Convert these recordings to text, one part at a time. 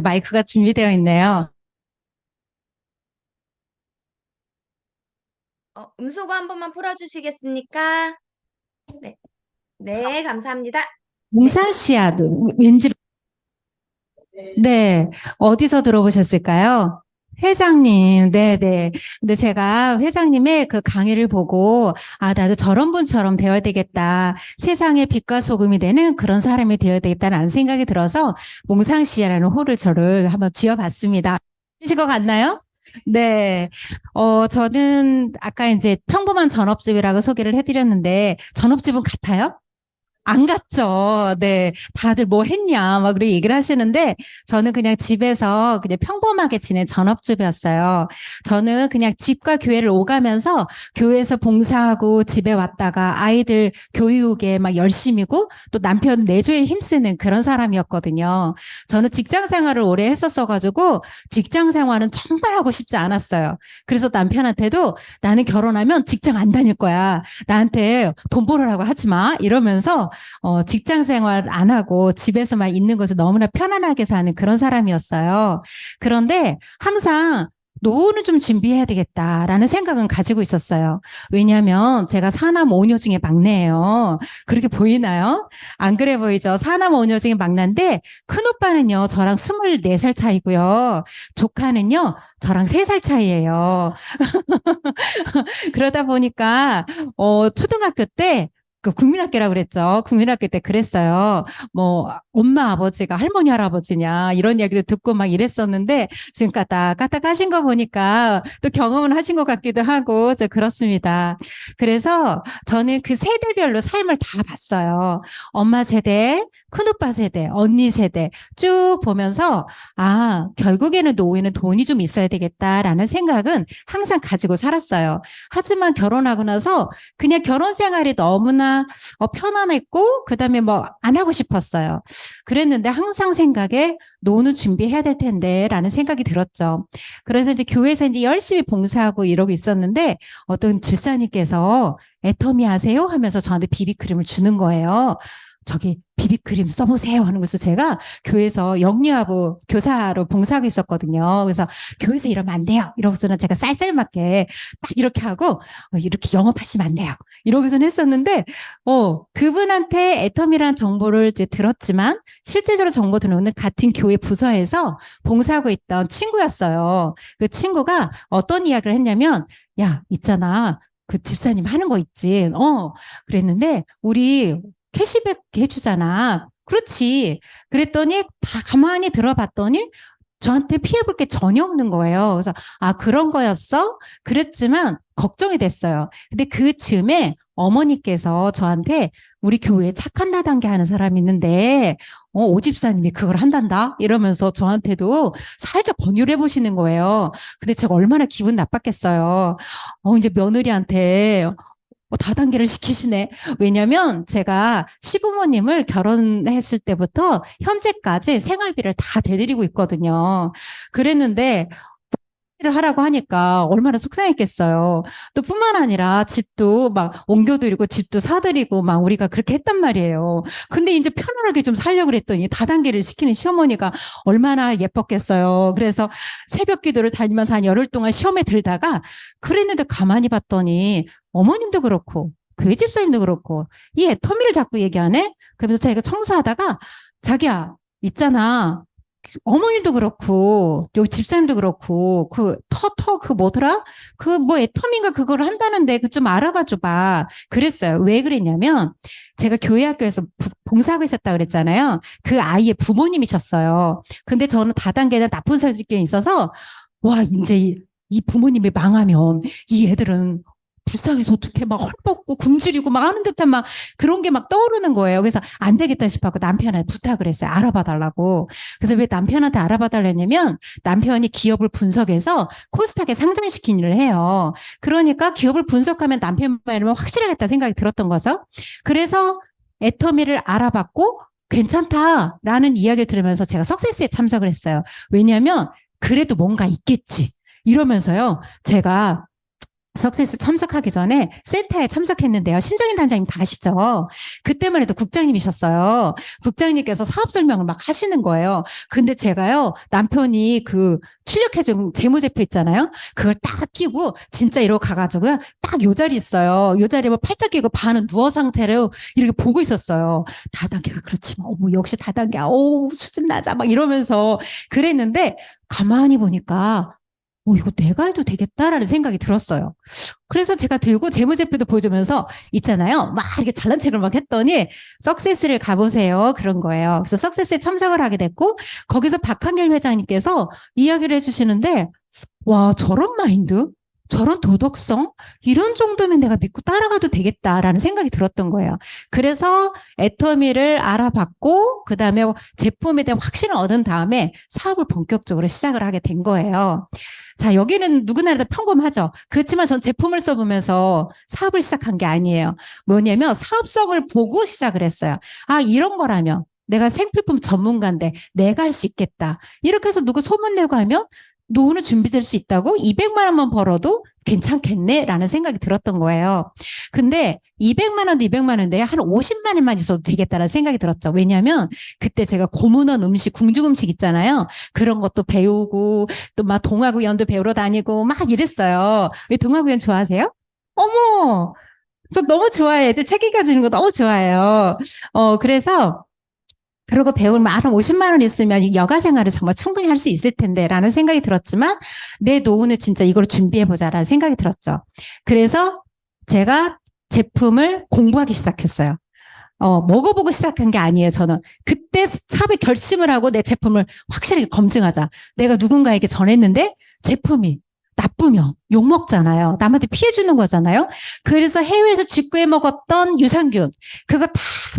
마이크가 준비되어 있네요. 음소거 한 번만 풀어주시겠습니까? 네, 네, 감사합니다. 네, 몽상 씨야, 왠지, 네, 어디서 들어보셨을까요? 회장님, 네네. 근데 제가 회장님의 그 강의를 보고, 아, 나도 저런 분처럼 되어야 되겠다. 세상에 빛과 소금이 되는 그런 사람이 되어야 되겠다는 생각이 들어서, 몽상 씨라는 호를 저를 한번 지어봤습니다. 되신 것 같나요? 네. 저는 아까 이제 평범한 전업주부라고 소개를 해드렸는데, 전업주부 같아요? 안 갔죠. 네. 다들 뭐 했냐, 막 그렇게 얘기를 하시는데, 저는 그냥 집에서 그냥 평범하게 지낸 전업주부였어요. 저는 그냥 집과 교회를 오가면서 교회에서 봉사하고 집에 왔다가 아이들 교육에 막 열심이고 또 남편 내조에 힘쓰는 그런 사람이었거든요. 저는 직장 생활을 오래 했었어가지고 직장 생활은 정말 하고 싶지 않았어요. 그래서 남편한테도 나는 결혼하면 직장 안 다닐 거야. 나한테 돈 벌으라고 하지 마. 이러면서 직장 생활 안 하고 집에서만 있는 것을 너무나 편안하게 사는 그런 사람이었어요. 그런데 항상 노후는 좀 준비해야 되겠다라는 생각은 가지고 있었어요. 왜냐하면 제가 사남 오녀 중에 막내예요. 그렇게 보이나요? 안 그래 보이죠? 사남 오녀 중에 막내인데 큰오빠는요, 저랑 24살 차이고요. 조카는요, 저랑 3살 차이예요. 그러다 보니까 초등학교 때 그 국민학교라고 그랬죠. 국민학교 때 그랬어요. 뭐 엄마 아버지가 할머니 할아버지냐 이런 이야기도 듣고 막 이랬었는데 지금 까딱 하신 거 보니까 또 경험을 하신 것 같기도 하고 저 그렇습니다. 그래서 저는 그 세대별로 삶을 다 봤어요. 엄마 세대, 큰오빠 세대, 언니 세대 쭉 보면서 아 결국에는 노후에는 돈이 좀 있어야 되겠다라는 생각은 항상 가지고 살았어요. 하지만 결혼하고 나서 그냥 결혼 생활이 너무나 편안했고 그다음에 뭐 안 하고 싶었어요. 그랬는데 항상 생각에 노는 준비해야 될 텐데라는 생각이 들었죠. 그래서 이제 교회에서 이제 열심히 봉사하고 이러고 있었는데 어떤 집사님께서 애터미 하세요 하면서 저한테 비비크림을 주는 거예요. 저기 비비크림 써보세요 하는 것을 제가 교회에서 영유아부 교사로 봉사하고 있었거든요. 그래서 교회에서 이러면 안 돼요. 이러고서는 제가 쌀쌀맞게 딱 이렇게 하고 이렇게 영업하시면 안 돼요. 이러고서는 했었는데 그분한테 애텀이라는 정보를 이제 들었지만 실제적으로 정보 들어오는 같은 교회 부서에서 봉사하고 있던 친구였어요. 그 친구가 어떤 이야기를 했냐면 야 있잖아 그 집사님 하는 거 있지. 그랬는데 우리 캐시백 해주잖아. 그렇지. 그랬더니 다 가만히 들어봤더니 저한테 피해볼 게 전혀 없는 거예요. 그래서 아 그런 거였어? 그랬지만 걱정이 됐어요. 근데 그 즈음에 어머니께서 저한테 우리 교회에 착한 나단계 하는 사람이 있는데 오집사님이 그걸 한단다 이러면서 저한테도 살짝 권유를 해보시는 거예요. 근데 제가 얼마나 기분 나빴겠어요. 이제 며느리한테 다단계를 시키시네. 왜냐면 제가 시부모님을 결혼했을 때부터 현재까지 생활비를 다 대드리고 있거든요. 그랬는데 를 하라고 하니까 얼마나 속상했겠어요. 또 뿐만 아니라 집도 막 옮겨드리고 집도 사드리고 막 우리가 그렇게 했단 말이에요. 근데 이제 편안하게 좀 살려고 그랬더니 다단계를 시키는 시어머니가 얼마나 예뻤겠어요. 그래서 새벽 기도를 다니면서 한 열흘 동안 시험에 들다가 그랬는데 가만히 봤더니 어머님도 그렇고 교회 집사님도 그렇고 이 애터미를 자꾸 얘기하네? 그러면서 자기가 청소하다가 자기야 있잖아. 어머니도 그렇고 여기 집사님도 그렇고 그 그 뭐더라 그 뭐 애터미인가 그걸 한다는데 그 좀 알아봐 줘봐 그랬어요. 왜 그랬냐면 제가 교회 학교에서 봉사하고 있었다 그랬잖아요. 그 아이의 부모님이셨어요. 근데 저는 다단계나 나쁜 성격이 있어서 와 이제 이 부모님이 망하면 이 애들은 불쌍해서 어떻게 막 헐벗고 굶주리고 막 하는 듯한 막 그런 게 막 떠오르는 거예요. 그래서 안 되겠다 싶어서 남편한테 부탁을 했어요. 알아봐 달라고. 그래서 왜 남편한테 알아봐 달랬냐면 남편이 기업을 분석해서 코스닥에 상장시킨 일을 해요. 그러니까 기업을 분석하면 남편 말이면 확실하겠다 생각이 들었던 거죠. 그래서 애터미를 알아봤고 괜찮다라는 이야기를 들으면서 제가 석세스에 참석을 했어요. 왜냐하면 그래도 뭔가 있겠지. 이러면서요. 제가 석세스 참석하기 전에 센터에 참석했는데요. 신정인 단장님 다 아시죠? 그때만 해도 국장님이셨어요. 국장님께서 사업 설명을 막 하시는 거예요. 근데 제가요, 남편이 그 출력해준 재무제표 있잖아요. 그걸 딱 끼고 진짜 이러고 가가지고요. 딱 요 자리 있어요. 요 자리에 뭐 팔짱 끼고 반은 누워 상태로 이렇게 보고 있었어요. 다단계가 그렇지만, 어머, 역시 다단계, 오, 수준 낮아. 막 이러면서 그랬는데 가만히 보니까 이거 내가 해도 되겠다라는 생각이 들었어요. 그래서 제가 들고 재무제표도 보여주면서 있잖아요. 막 이렇게 잘난 척을 막 했더니 석세스를 가보세요. 그런 거예요. 그래서 석세스에 참석을 하게 됐고 거기서 박한길 회장님께서 이야기를 해주시는데 와, 저런 마인드? 저런 도덕성? 이런 정도면 내가 믿고 따라가도 되겠다라는 생각이 들었던 거예요. 그래서 애터미를 알아봤고 그다음에 제품에 대한 확신을 얻은 다음에 사업을 본격적으로 시작을 하게 된 거예요. 자, 여기는 누구나 다 평범하죠. 그렇지만 전 제품을 써보면서 사업을 시작한 게 아니에요. 뭐냐면 사업성을 보고 시작을 했어요. 아, 이런 거라면 내가 생필품 전문가인데 내가 할 수 있겠다. 이렇게 해서 누구 소문내고 하면 노후는 준비될 수 있다고 200만 원만 벌어도 괜찮겠네라는 생각이 들었던 거예요. 근데 200만 원도 200만 원인데 한 50만 원만 있어도 되겠다라는 생각이 들었죠. 왜냐하면 그때 제가 고문원 음식, 궁중 음식 있잖아요. 그런 것도 배우고 또 막 동화구연도 배우러 다니고 막 이랬어요. 왜 동화구연 좋아하세요? 어머, 저 너무 좋아해. 애들 책 읽어주는 거 너무 좋아해요. 그래서 그러고 배우면 한 50만 원 있으면 여가 생활을 정말 충분히 할 수 있을 텐데라는 생각이 들었지만 내 노후는 진짜 이걸 준비해보자라는 생각이 들었죠. 그래서 제가 제품을 공부하기 시작했어요. 먹어보고 시작한 게 아니에요, 저는. 그때 사업에 결심을 하고 내 제품을 확실하게 검증하자. 내가 누군가에게 전했는데 제품이 나쁘면 욕먹잖아요. 남한테 피해주는 거잖아요. 그래서 해외에서 직구해 먹었던 유산균, 그거 다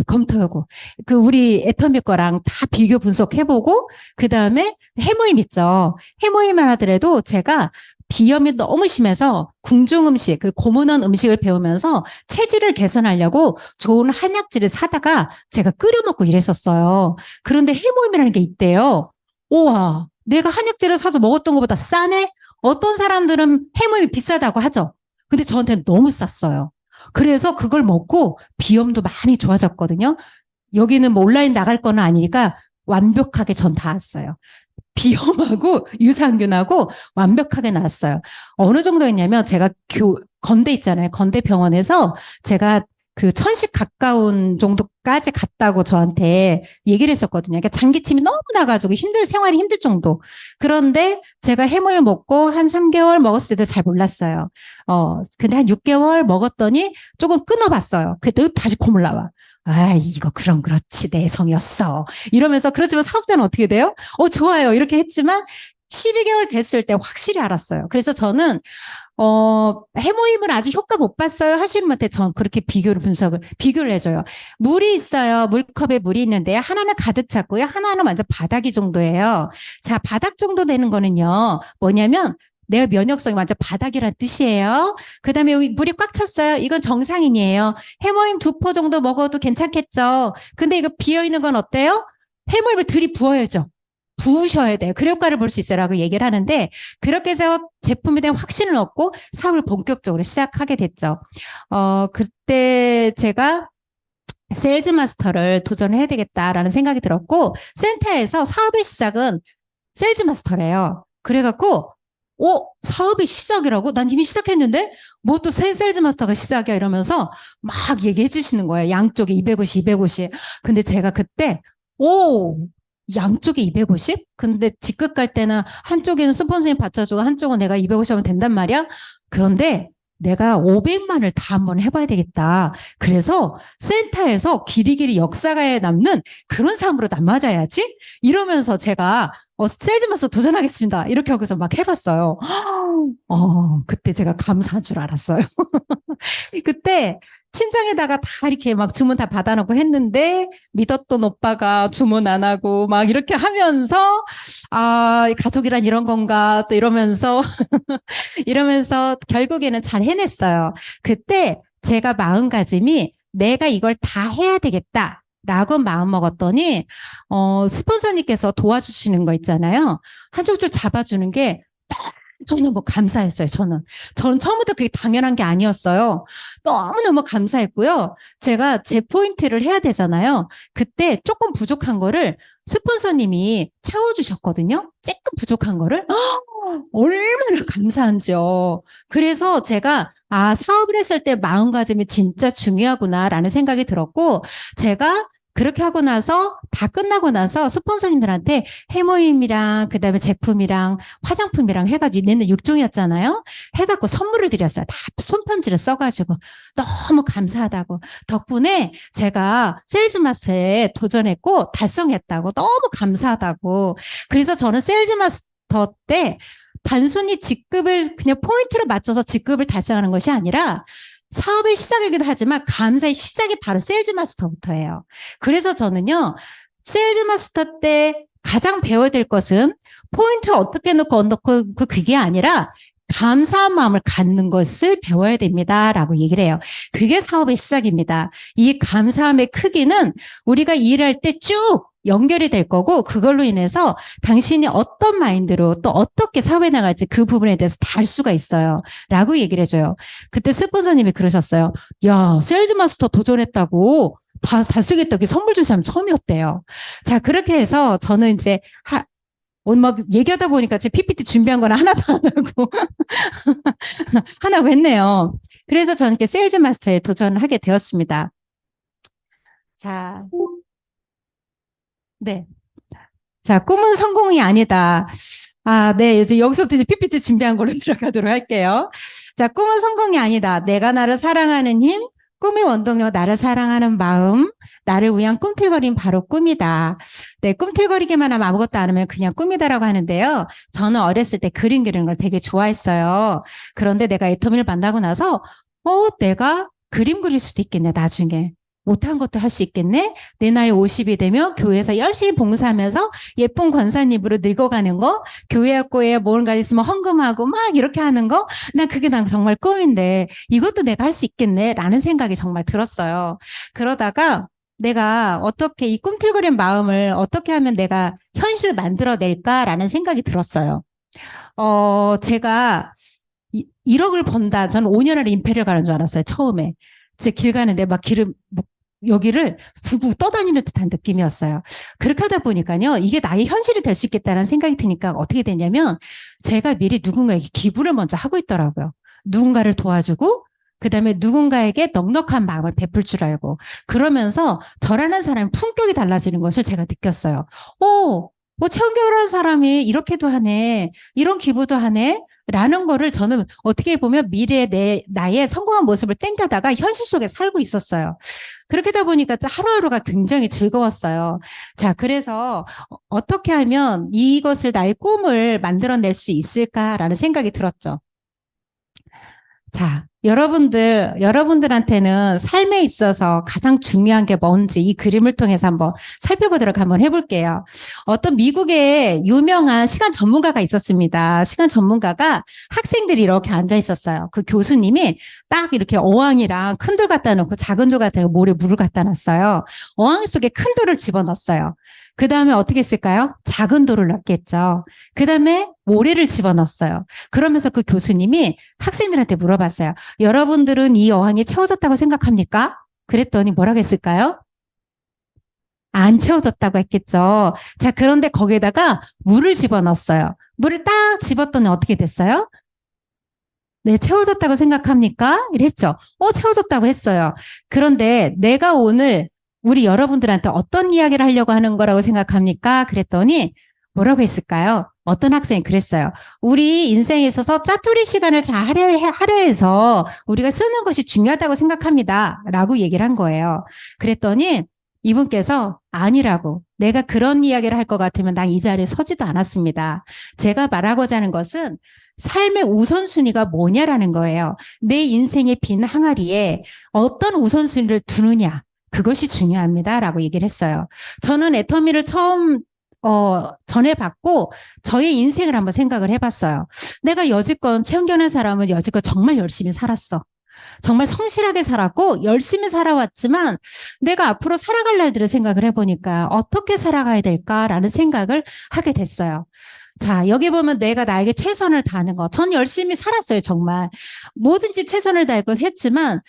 검토하고, 우리 애터미 거랑 다 비교 분석해보고, 그 다음에 해모임 있죠. 해모임만 하더라도 제가 비염이 너무 심해서 궁중 음식, 그 고문원 음식을 배우면서 체질을 개선하려고 좋은 한약재를 사다가 제가 끓여 먹고 이랬었어요. 그런데 해모임이라는 게 있대요. 우와, 내가 한약재를 사서 먹었던 것보다 싸네? 어떤 사람들은 해모임이 비싸다고 하죠. 근데 저한테는 너무 쌌어요. 그래서 그걸 먹고 비염도 많이 좋아졌거든요. 여기는 뭐 온라인 나갈 거는 아니니까 완벽하게 전 다 왔어요. 비염하고 유산균하고 완벽하게 나았어요. 어느 정도 했냐면 제가 건대 있잖아요. 건대 병원에서 제가 그 1000씩 가까운 정도까지 갔다고 저한테 얘기를 했었거든요. 그러니까 장기침이 너무 나가지고 생활이 힘들 정도. 그런데 제가 해물 먹고 한 3개월 먹었을 때도 잘 몰랐어요. 근데 한 6개월 먹었더니 조금 끊어봤어요. 그래도 다시 콧물 나와. 아, 이거 그렇지. 내성이었어. 이러면서, 그렇지만 사업자는 어떻게 돼요? 좋아요. 이렇게 했지만 12개월 됐을 때 확실히 알았어요. 그래서 저는, 해모임을 아직 효과 못 봤어요 하시는 분한테 전 그렇게 비교를 해줘요. 물이 있어요. 물컵에 물이 있는데 하나는 가득 찼고요. 하나는 완전 바닥이 정도예요. 자, 바닥 정도 되는 거는요. 뭐냐면, 내 면역성이 완전 바닥이란 뜻이에요. 그 다음에 여기 물이 꽉 찼어요. 이건 정상인이에요. 해모임 2포 정도 먹어도 괜찮겠죠. 근데 이거 비어있는 건 어때요? 해모임을 들이부어야죠. 부으셔야 돼요. 그 효과를 볼 수 있어라고 얘기를 하는데 그렇게 해서 제품에 대한 확신을 얻고 사업을 본격적으로 시작하게 됐죠. 그때 제가 세일즈 마스터를 도전해야 되겠다라는 생각이 들었고 센터에서 사업의 시작은 세일즈 마스터래요. 그래갖고 사업의 시작이라고? 난 이미 시작했는데? 뭐 또 세일즈 마스터가 시작이야 이러면서 막 얘기해 주시는 거예요. 양쪽에 250, 250. 근데 제가 그때 양쪽에 250? 근데 직급 갈 때는 한쪽에는 스폰서님 받쳐주고 한쪽은 내가 250 하면 된단 말이야? 그런데 내가 500만을 다 한번 해봐야 되겠다. 그래서 센터에서 길이길이 역사가에 남는 그런 사람으로 남아져야지? 이러면서 제가 세일즈마스터 도전하겠습니다. 이렇게 하고서 막 해봤어요. 그때 제가 감사한 줄 알았어요. 그때 친정에다가 다 이렇게 막 주문 다 받아놓고 했는데 믿었던 오빠가 주문 안 하고 막 이렇게 하면서 가족이란 이런 건가 또 이러면서 이러면서 결국에는 잘 해냈어요. 그때 제가 마음가짐이 내가 이걸 다 해야 되겠다. 라고 마음 먹었더니 스폰서님께서 도와주시는 거 있잖아요. 한쪽 줄 잡아주는 게 저는 뭐 감사했어요, 저는. 저는 처음부터 그게 당연한 게 아니었어요. 너무너무 감사했고요. 제가 제 포인트를 해야 되잖아요. 그때 조금 부족한 거를 스폰서님이 채워주셨거든요. 조금 부족한 거를. 얼마나 감사한지요. 그래서 제가, 사업을 했을 때 마음가짐이 진짜 중요하구나라는 생각이 들었고, 제가 그렇게 하고 나서 다 끝나고 나서 스폰서님들한테 해모임이랑 그다음에 제품이랑 화장품이랑 해가지고 내는 6종이었잖아요. 해갖고 선물을 드렸어요. 다 손편지를 써가지고 너무 감사하다고. 덕분에 제가 세일즈마스터에 도전했고 달성했다고 너무 감사하다고. 그래서 저는 세일즈마스터 때 단순히 직급을 그냥 포인트로 맞춰서 직급을 달성하는 것이 아니라 사업의 시작이기도 하지만 감사의 시작이 바로 세일즈 마스터부터예요. 그래서 저는요, 세일즈 마스터 때 가장 배워야 될 것은 포인트 어떻게 넣고 어떻게 그게 아니라 감사한 마음을 갖는 것을 배워야 됩니다라고 얘기를 해요. 그게 사업의 시작입니다. 이 감사함의 크기는 우리가 일할 때 쭉 연결이 될 거고 그걸로 인해서 당신이 어떤 마인드로 또 어떻게 사회에 나갈지 그 부분에 대해서 다 알 수가 있어요. 라고 얘기를 해줘요. 그때 스폰서님이 그러셨어요. 야, 세일즈마스터 도전했다고 다 쓰겠다고 선물 준 사람 처음이었대요. 자, 그렇게 해서 저는 이제 오늘 막 얘기하다 보니까 제 PPT 준비한 건 하나도 안 하고 하나고 했네요. 그래서 저는 이렇게 세일즈 마스터에 도전을 하게 되었습니다. 자, 네. 자, 꿈은 성공이 아니다. 네. 이제 여기서부터 이제 PPT 준비한 걸로 들어가도록 할게요. 자, 꿈은 성공이 아니다. 내가 나를 사랑하는 힘, 꿈의 원동력, 나를 사랑하는 마음, 나를 위한 꿈틀거림 바로 꿈이다. 네, 꿈틀거리기만 하면 아무것도 안 하면 그냥 꿈이다라고 하는데요. 저는 어렸을 때 그림 그리는 걸 되게 좋아했어요. 그런데 내가 애터미를 만나고 나서, 내가 그림 그릴 수도 있겠네, 나중에. 못한 것도 할 수 있겠네? 내 나이 50이 되면 교회에서 열심히 봉사하면서 예쁜 권사님으로 늙어가는 거, 교회 학교에 뭔가 있으면 헌금하고 막 이렇게 하는 거, 난 정말 꿈인데 이것도 내가 할 수 있겠네? 라는 생각이 정말 들었어요. 그러다가 내가 어떻게 이 꿈틀거린 마음을 어떻게 하면 내가 현실을 만들어낼까라는 생각이 들었어요. 제가 1억을 번다. 저는 5년 안에 임페리얼 가는 줄 알았어요. 처음에. 진짜 길 가는데 막 여기를 두고 떠다니는 듯한 느낌이었어요. 그렇게 하다 보니까요, 이게 나의 현실이 될 수 있겠다는 생각이 드니까 어떻게 됐냐면, 제가 미리 누군가에게 기부를 먼저 하고 있더라고요. 누군가를 도와주고, 그 다음에 누군가에게 넉넉한 마음을 베풀 줄 알고, 그러면서 저라는 사람의 품격이 달라지는 것을 제가 느꼈어요. 최은경이라는 사람이 이렇게도 하네, 이런 기부도 하네, 라는 거를 저는 어떻게 보면 미래의 나의 성공한 모습을 땡겨다가 현실 속에 살고 있었어요. 그렇게 하다 보니까 하루하루가 굉장히 즐거웠어요. 자, 그래서 어떻게 하면 이것을 나의 꿈을 만들어낼 수 있을까라는 생각이 들었죠. 자, 여러분들한테는 삶에 있어서 가장 중요한 게 뭔지 이 그림을 통해서 한번 살펴보도록 한번 해볼게요. 어떤 미국의 유명한 시간 전문가가 있었습니다. 시간 전문가가 학생들이 이렇게 앉아 있었어요. 그 교수님이 딱 이렇게 어항이랑 큰 돌 갖다 놓고 작은 돌 갖다 놓고 모래 물을 갖다 놨어요. 어항 속에 큰 돌을 집어넣었어요. 그 다음에 어떻게 했을까요? 작은 돌을 넣겠죠. 그 다음에 모래를 집어넣었어요. 그러면서 그 교수님이 학생들한테 물어봤어요. 여러분들은 이 어항이 채워졌다고 생각합니까? 그랬더니 뭐라고 했을까요? 안 채워졌다고 했겠죠. 자, 그런데 거기에다가 물을 집어넣었어요. 물을 딱 집었더니 어떻게 됐어요? 네, 채워졌다고 생각합니까? 이랬죠. 채워졌다고 했어요. 그런데 내가 오늘 우리 여러분들한테 어떤 이야기를 하려고 하는 거라고 생각합니까? 그랬더니 뭐라고 했을까요? 어떤 학생이 그랬어요. 우리 인생에 있어서 짜투리 시간을 잘 하려 해서 우리가 쓰는 것이 중요하다고 생각합니다. 라고 얘기를 한 거예요. 그랬더니 이분께서 아니라고, 내가 그런 이야기를 할 것 같으면 난 이 자리에 서지도 않았습니다. 제가 말하고자 하는 것은 삶의 우선순위가 뭐냐라는 거예요. 내 인생의 빈 항아리에 어떤 우선순위를 두느냐. 그것이 중요합니다. 라고 얘기를 했어요. 저는 애터미를 처음 전해받고 저의 인생을 한번 생각을 해봤어요. 내가 여지껏 최은경이라는 사람은 여지껏 정말 열심히 살았어. 정말 성실하게 살았고 열심히 살아왔지만 내가 앞으로 살아갈 날들을 생각을 해보니까 어떻게 살아가야 될까라는 생각을 하게 됐어요. 자, 여기 보면 내가 나에게 최선을 다하는 거. 전 열심히 살았어요, 정말. 뭐든지 최선을 다했고 했지만,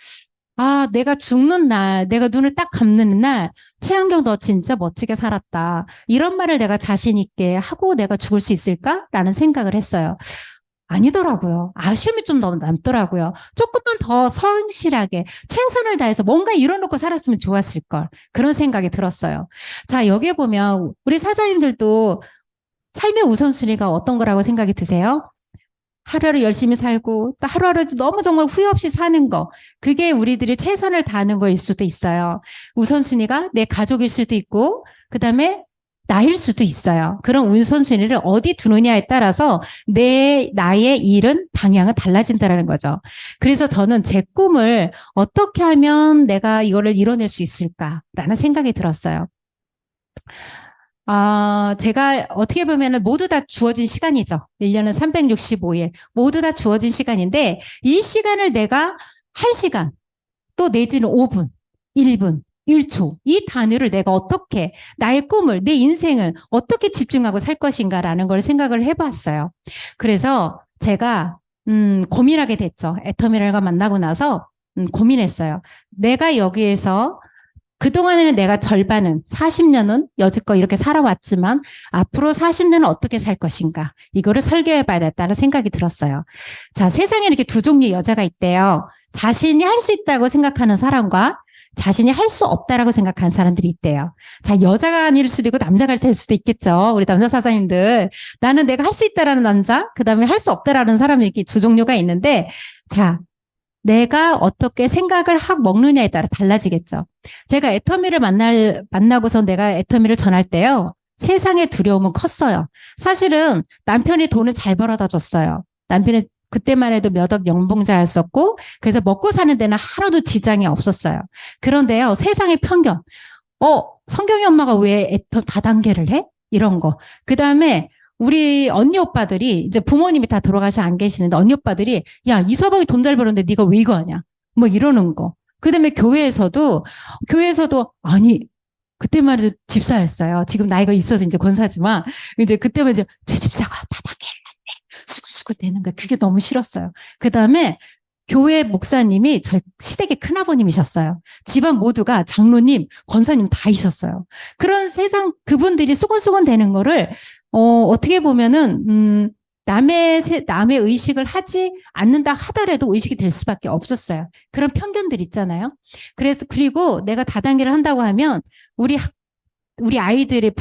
아, 내가 죽는 날, 내가 눈을 딱 감는 날, 최한경 너 진짜 멋지게 살았다. 이런 말을 내가 자신 있게 하고 내가 죽을 수 있을까라는 생각을 했어요. 아니더라고요. 아쉬움이 좀 너무 남더라고요. 조금만 더 성실하게 최선을 다해서 뭔가 이뤄놓고 살았으면 좋았을 걸. 그런 생각이 들었어요. 자, 여기에 보면 우리 사장님들도 삶의 우선순위가 어떤 거라고 생각이 드세요? 하루하루 열심히 살고 또 하루하루 너무 정말 후회 없이 사는 거. 그게 우리들이 최선을 다하는 거일 수도 있어요. 우선순위가 내 가족일 수도 있고 그다음에 나일 수도 있어요. 그런 우선순위를 어디 두느냐에 따라서 나의 일은 방향은 달라진다는 거죠. 그래서 저는 제 꿈을 어떻게 하면 내가 이거를 이뤄낼 수 있을까라는 생각이 들었어요. 제가 어떻게 보면은 모두 다 주어진 시간이죠. 1년은 365일. 모두 다 주어진 시간인데, 이 시간을 내가 1시간, 또 내지는 5분, 1분, 1초, 이 단위를 내가 어떻게, 나의 꿈을, 내 인생을 어떻게 집중하고 살 것인가라는 걸 생각을 해봤어요. 그래서 제가, 고민하게 됐죠. 애터미럴과 만나고 나서, 고민했어요. 내가 여기에서 그동안에는 내가 절반은 40년은 여지껏 이렇게 살아왔지만 앞으로 40년은 어떻게 살 것인가 이거를 설계해 봐야 겠다는 생각이 들었어요. 자, 세상에 이렇게 두 종류의 여자가 있대요. 자신이 할 수 있다고 생각하는 사람과 자신이 할 수 없다라고 생각하는 사람들이 있대요. 자, 여자가 아닐 수도 있고 남자가 될 수도 있겠죠. 우리 남자 사장님들. 나는 내가 할 수 있다라는 남자, 그다음에 할 수 없다라는 사람이 이렇게 두 종류가 있는데 자, 내가 어떻게 생각을 확 먹느냐에 따라 달라지겠죠. 제가 애터미를 만나고서 내가 애터미를 전할 때요. 세상의 두려움은 컸어요. 사실은 남편이 돈을 잘 벌어다 줬어요. 남편이 그때만 해도 몇 억 연봉자였었고, 그래서 먹고 사는 데는 하나도 지장이 없었어요. 그런데요, 세상의 편견. 성경이 엄마가 왜 다단계를 해? 이런 거. 그 다음에 우리 언니 오빠들이 이제 부모님이 다 돌아가셔 안 계시는데 언니 오빠들이 야, 이서방이 돈 잘 벌었는데 네가 왜 이거 하냐? 뭐 이러는 거. 그다음에 교회에서도 아니 그때만 해도 집사였어요. 지금 나이가 있어서 이제 권사지만 이제 그때만 이제 제 집사가 다단계를 한대. 수근수근 되는 거 그게 너무 싫었어요. 그다음에 교회 목사님이 저희 시댁의 큰아버님이셨어요. 집안 모두가 장로님, 권사님 다이셨어요. 그런 세상 그분들이 수건수건 되는 거를 어떻게 보면은 남의 의식을 하지 않는다 하더라도 의식이 될 수밖에 없었어요. 그런 편견들 있잖아요. 그래서 그리고 내가 다단계를 한다고 하면 우리 아이들의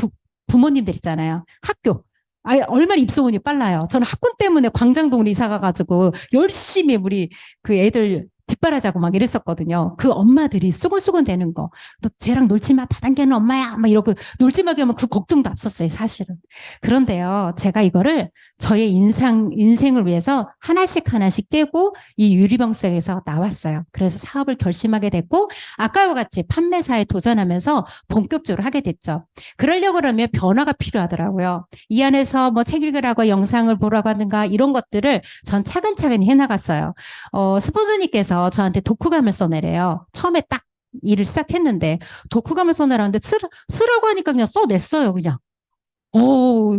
부모님들 있잖아요. 학교 얼마나 입소문이 빨라요. 저는 학군 때문에 광장동으로 이사 가가지고 열심히 우리 그 애들 뒷바라지하고 막 이랬었거든요. 그 엄마들이 수근수근 되는 거. 너 쟤랑 놀지 마. 다단계는 엄마야. 막 이러고 놀지 말게 하면 그 걱정도 앞섰어요, 사실은. 그런데요, 제가 이거를 저의 인생을 위해서 하나씩 하나씩 깨고 이 유리병 속에서 나왔어요. 그래서 사업을 결심하게 됐고, 아까와 같이 판매사에 도전하면서 본격적으로 하게 됐죠. 그러려고 그러면 변화가 필요하더라고요. 이 안에서 뭐 책 읽으라고 영상을 보라고 하든가 이런 것들을 전 차근차근 해나갔어요. 스폰서님께서 저한테 독후감을 써내래요. 처음에 딱 일을 시작했는데 독후감을 써내라는데 쓰라고 하니까 그냥 써냈어요, 그냥.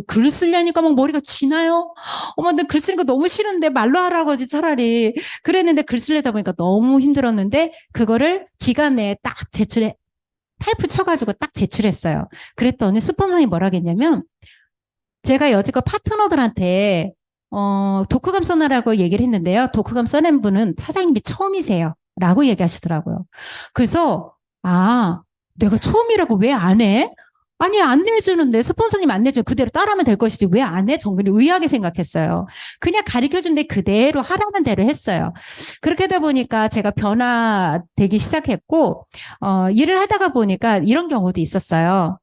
글 쓰려니까 막 머리가 쥐나요? 어머, 나 글 쓰는 거 너무 싫은데 말로 하라고 하지 차라리. 그랬는데 글 쓰려다 보니까 너무 힘들었는데 그거를 기간 내에 딱 타이프 쳐가지고 딱 제출했어요. 그랬더니 스폰서님 뭐라 했냐면 제가 여지껏 파트너들한테 독후감 써내라고 얘기를 했는데요. 독후감 써낸 분은 사장님이 처음이세요. 라고 얘기하시더라고요. 그래서 내가 처음이라고 왜 안 해? 아니, 안 내주는데, 스폰서님 안 내주면 그대로 따라하면 될 것이지 왜 안 해? 전 그냥 의아하게 생각했어요. 그냥 가르쳐준데 그대로 하라는 대로 했어요. 그렇게 하다 보니까 제가 변화되기 시작했고, 일을 하다가 보니까 이런 경우도 있었어요.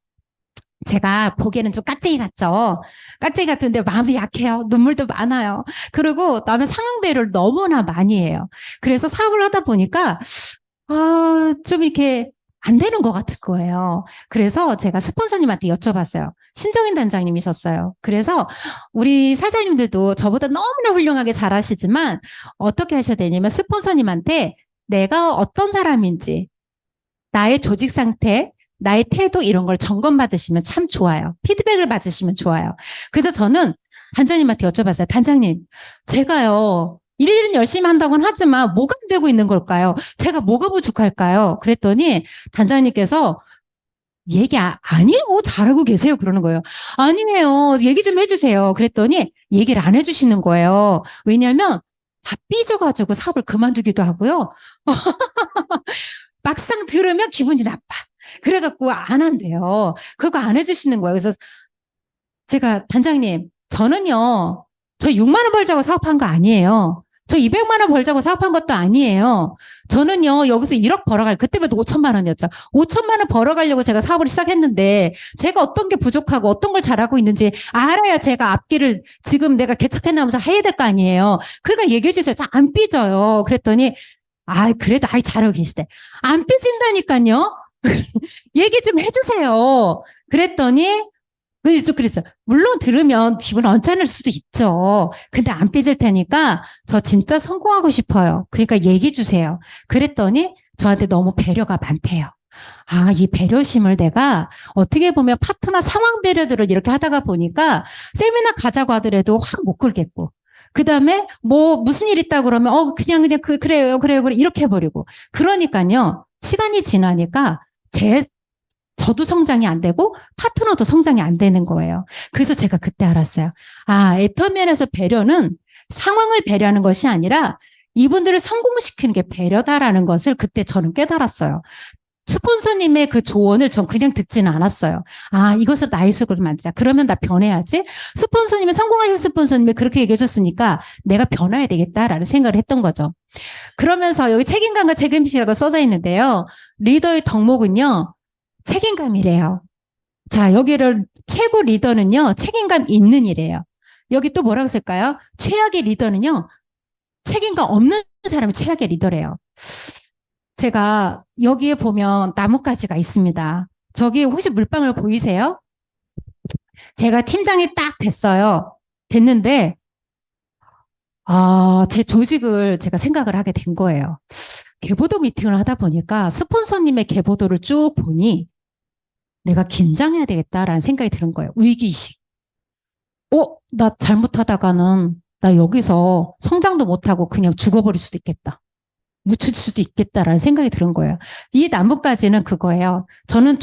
제가 보기에는 좀 깍쟁이 같죠? 깍쟁이 같은데 마음이 약해요. 눈물도 많아요. 그리고 남의 상응배를 너무나 많이 해요. 그래서 사업을 하다 보니까, 좀 이렇게 안 되는 것 같은 거예요. 그래서 제가 스폰서님한테 여쭤봤어요. 신정인 단장님이셨어요. 그래서 우리 사장님들도 저보다 너무나 훌륭하게 잘하시지만 어떻게 하셔야 되냐면 스폰서님한테 내가 어떤 사람인지 나의 조직 상태, 나의 태도 이런 걸 점검받으시면 참 좋아요. 피드백을 받으시면 좋아요. 그래서 저는 단장님한테 여쭤봤어요. 단장님, 제가요, 일은 열심히 한다고는 하지만 뭐가 안 되고 있는 걸까요? 제가 뭐가 부족할까요? 그랬더니 단장님께서 아니에요. 잘하고 계세요. 그러는 거예요. 아니에요. 얘기 좀 해주세요. 그랬더니 얘기를 안 해주시는 거예요. 왜냐하면 다 삐져가지고 사업을 그만두기도 하고요. 막상 들으면 기분이 나빠. 그래갖고 안 한대요. 그거 안 해주시는 거예요. 그래서 제가 단장님, 저는요, 저 6만 원 벌자고 사업한 거 아니에요. 저 200만 원 벌자고 사업한 것도 아니에요. 저는요, 여기서 1억 벌어갈, 그때만 5천만 원이었죠. 5천만 원 벌어가려고 제가 사업을 시작했는데, 제가 어떤 게 부족하고 어떤 걸 잘하고 있는지 알아야 제가 앞길을 지금 내가 개척해 나가면서 해야 될 거 아니에요. 그러니까 얘기해 주세요. 저 안 삐져요. 그랬더니, 그래도 잘하고 계시대. 안 삐진다니까요. 얘기 좀 해주세요. 그랬더니, 그랬어. 물론 들으면 기분 언짢을 수도 있죠. 근데 안 삐질 테니까 저 진짜 성공하고 싶어요. 그러니까 얘기해 주세요. 그랬더니 저한테 너무 배려가 많대요. 이 배려심을 내가 어떻게 보면 파트너 상황 배려들을 이렇게 하다가 보니까 세미나 가자고 하더라도 확 못 걸겠고. 그 다음에 무슨 일 있다 그러면 그래요. 이렇게 해버리고. 그러니까요. 시간이 지나니까 저도 성장이 안 되고 파트너도 성장이 안 되는 거예요. 그래서 제가 그때 알았어요. 애터미에서 배려는 상황을 배려하는 것이 아니라 이분들을 성공시키는 게 배려다라는 것을 그때 저는 깨달았어요. 스폰서님의 그 조언을 전 그냥 듣지는 않았어요. 이것을 나의 속으로 만들자. 그러면 나 변해야지. 성공하신 스폰서님이 그렇게 얘기해 줬으니까 내가 변해야 되겠다라는 생각을 했던 거죠. 그러면서 여기 책임감과 책임의식이라고 써져 있는데요. 리더의 덕목은요. 책임감이래요. 자, 여기를 최고 리더는요. 책임감 있는 이래요. 여기 또 뭐라고 쓸까요? 최악의 리더는요. 책임감 없는 사람이 최악의 리더래요. 제가 여기에 보면 나뭇가지가 있습니다. 저기 혹시 물방울 보이세요? 제가 팀장이 딱 됐는데 제 조직을 제가 생각을 하게 된 거예요. 계보도 미팅을 하다 보니까 스폰서님의 계보도를 쭉 보니 내가 긴장해야 되겠다라는 생각이 드는 거예요. 위기의식. 나 잘못하다가는 나 여기서 성장도 못하고 그냥 죽어버릴 수도 있겠다. 묻힐 수도 있겠다라는 생각이 드는 거예요. 이 나뭇가지는 그거예요. 저는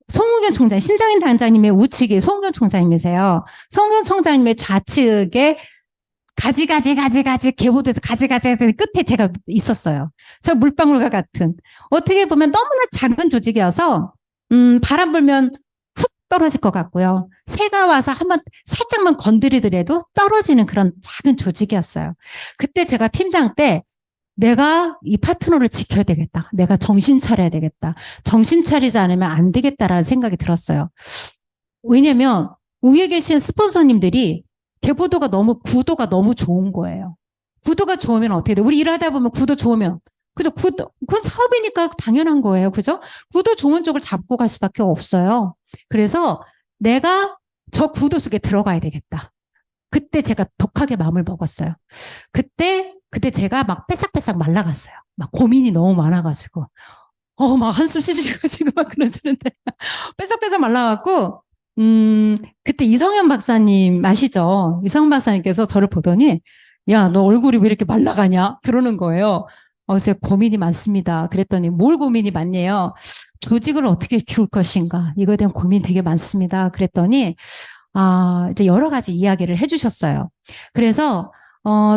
송은경 총장, 신정인 단장님의 우측이 송은경 총장님이세요. 송은경 총장님의 좌측에 가지 계보도에서 가지 끝에 제가 있었어요. 저 물방울과 같은. 어떻게 보면 너무나 작은 조직이어서 바람 불면 훅 떨어질 것 같고요. 새가 와서 한번 살짝만 건드리더라도 떨어지는 그런 작은 조직이었어요. 그때 제가 팀장 때 내가 이 파트너를 지켜야 되겠다. 내가 정신 차려야 되겠다. 정신 차리지 않으면 안 되겠다라는 생각이 들었어요. 왜냐면 위에 계신 스폰서님들이 구도가 너무 좋은 거예요. 구도가 좋으면 어떻게 돼? 우리 일하다 보면 구도 좋으면 그죠? 그건 사업이니까 당연한 거예요. 그죠? 구도 좋은 쪽을 잡고 갈 수밖에 없어요. 그래서 내가 저 구도 속에 들어가야 되겠다. 그때 제가 독하게 마음을 먹었어요. 그때 제가 막 뺏싹뺏싹 말라갔어요. 막 고민이 너무 많아가지고. 막 한숨 쉬시고 지금 막 그러시는데. 뺏싹뺏싹 말라갖고, 그때 이성현 박사님 아시죠? 이성현 박사님께서 저를 보더니, 야, 너 얼굴이 왜 이렇게 말라가냐? 그러는 거예요. 제가 고민이 많습니다. 그랬더니 뭘 고민이 많네요. 조직을 어떻게 키울 것인가? 이거에 대한 고민 되게 많습니다. 그랬더니, 이제 여러 가지 이야기를 해주셨어요. 그래서,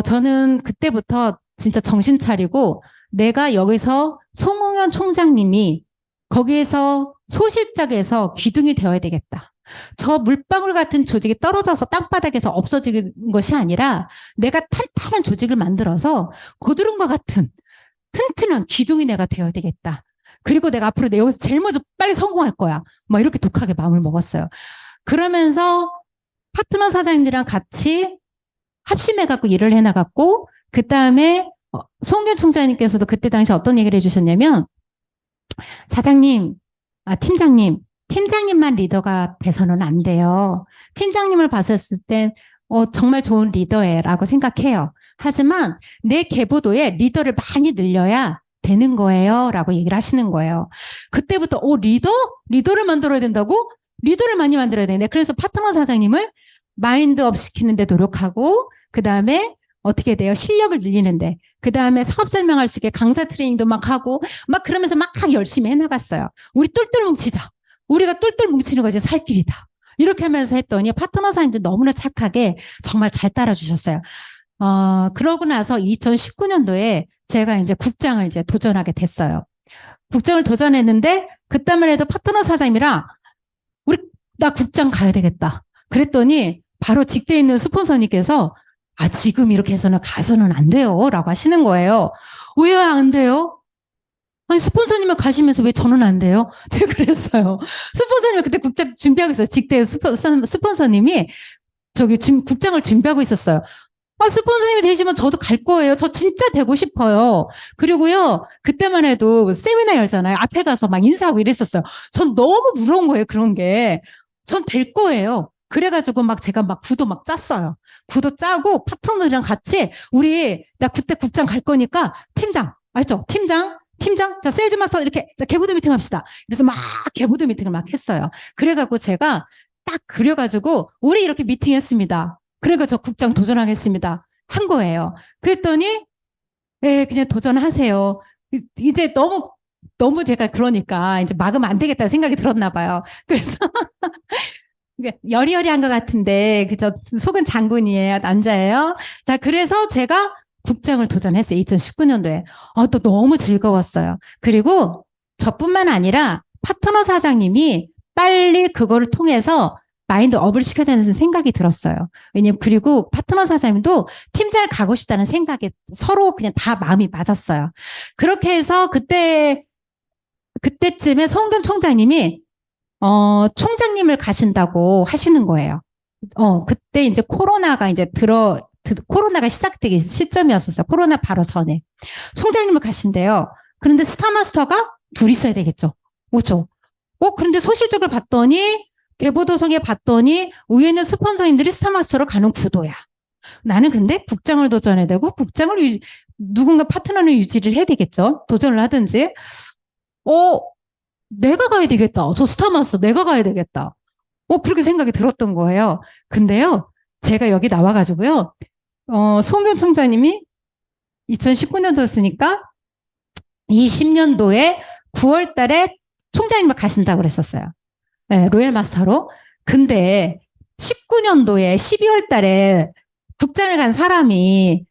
저는 그때부터 진짜 정신 차리고 내가 여기서 송응현 총장님이 거기에서 소실적에서 기둥이 되어야 되겠다. 저 물방울 같은 조직이 떨어져서 땅바닥에서 없어지는 것이 아니라 내가 탄탄한 조직을 만들어서 고드름과 같은 튼튼한 기둥이 내가 되어야 되겠다. 그리고 내가 앞으로 여기서 제일 먼저 빨리 성공할 거야. 막 이렇게 독하게 마음을 먹었어요. 그러면서 파트너 사장님들이랑 같이 합심해갖고 일을 해나갔고, 그 다음에 송은경 총장님께서도 그때 당시 어떤 얘기를 해주셨냐면, 사장님, 팀장님만 리더가 돼서는 안 돼요. 팀장님을 봤었을 땐 정말 좋은 리더예라고 생각해요. 하지만 내 계보도에 리더를 많이 늘려야 되는 거예요 라고 얘기를 하시는 거예요. 그때부터 리더를 만들어야 된다고? 리더를 많이 만들어야 되네. 그래서 파트너 사장님을 마인드업 시키는데 노력하고, 그 다음에 어떻게 돼요? 실력을 늘리는데, 그 다음에 사업 설명할 수 있게 강사 트레이닝도 막 하고, 막 그러면서 막 열심히 해나갔어요. 우리 똘똘 뭉치자. 우리가 똘똘 뭉치는 것이 살 길이다. 이렇게 하면서 했더니 파트너 사님들 너무나 착하게 정말 잘 따라주셨어요. 그러고 나서 2019년도에 제가 이제 국장을 이제 도전하게 됐어요. 국장을 도전했는데, 그때만 해도 파트너 사장님이랑 나 국장 가야 되겠다. 그랬더니 바로 직대에 있는 스폰서님께서 지금 이렇게 해서는 가서는 안 돼요. 라고 하시는 거예요. 왜 안 돼요? 아니, 스폰서님은 가시면서 왜 저는 안 돼요? 제가 그랬어요. 스폰서님은 그때 국장 준비하고 있어요. 직대 스폰서님이 국장을 준비하고 있었어요. 스폰서님이 되시면 저도 갈 거예요. 저 진짜 되고 싶어요. 그리고요, 그때만 해도 세미나 열잖아요. 앞에 가서 막 인사하고 이랬었어요. 전 너무 부러운 거예요, 그런 게. 전 될 거예요. 그래가지고 제가 구도 짰어요. 구도 짜고 파트너들이랑 같이 나 그때 국장 갈 거니까 팀장, 알죠? 팀장, 자, 세일즈 마스터 이렇게 개보드 미팅 합시다. 그래서 개보드 미팅을 했어요. 그래가지고 제가 딱 그려가지고 우리 이렇게 미팅했습니다. 그래서 저 국장 도전하겠습니다. 한 거예요. 그랬더니, 네, 그냥 도전하세요. 이제 너무 제가 그러니까 이제 막으면 안 되겠다는 생각이 들었나 봐요. 그래서 여리여리한 것 같은데, 그저 속은 장군이에요, 남자예요. 자, 그래서 제가 국장을 도전했어요. 2019년도에. 또 너무 즐거웠어요. 그리고 저뿐만 아니라 파트너 사장님이 빨리 그거를 통해서 마인드업을 시켜야 되는 생각이 들었어요. 왜냐면 그리고 파트너 사장님도 팀장을 가고 싶다는 생각에 서로 그냥 다 마음이 맞았어요. 그렇게 해서 그때쯤에 송경 총장님이 총장님을 가신다고 하시는 거예요. 그때 이제 코로나가 시작되기 시점이었었어요. 코로나 바로 전에. 총장님을 가신대요. 그런데 스타마스터가 둘 있어야 되겠죠. 그렇죠. 그런데 소실적으로 봤더니, 대보도성에 봤더니, 위에 있는 스폰서님들이 스타마스터로 가는 구도야. 나는 근데 국장을 도전해야 되고, 누군가 파트너를 유지를 해야 되겠죠. 도전을 하든지. 내가 가야 되겠다. 저 스타마스터 내가 가야 되겠다. 그렇게 생각이 들었던 거예요. 근데요, 제가 여기 나와가지고요, 송경 총장님이 2019년도였으니까 20년도에 9월 달에 총장님을 가신다고 그랬었어요. 네, 로얄 마스터로. 근데 19년도에 12월 달에 국장을 간 사람이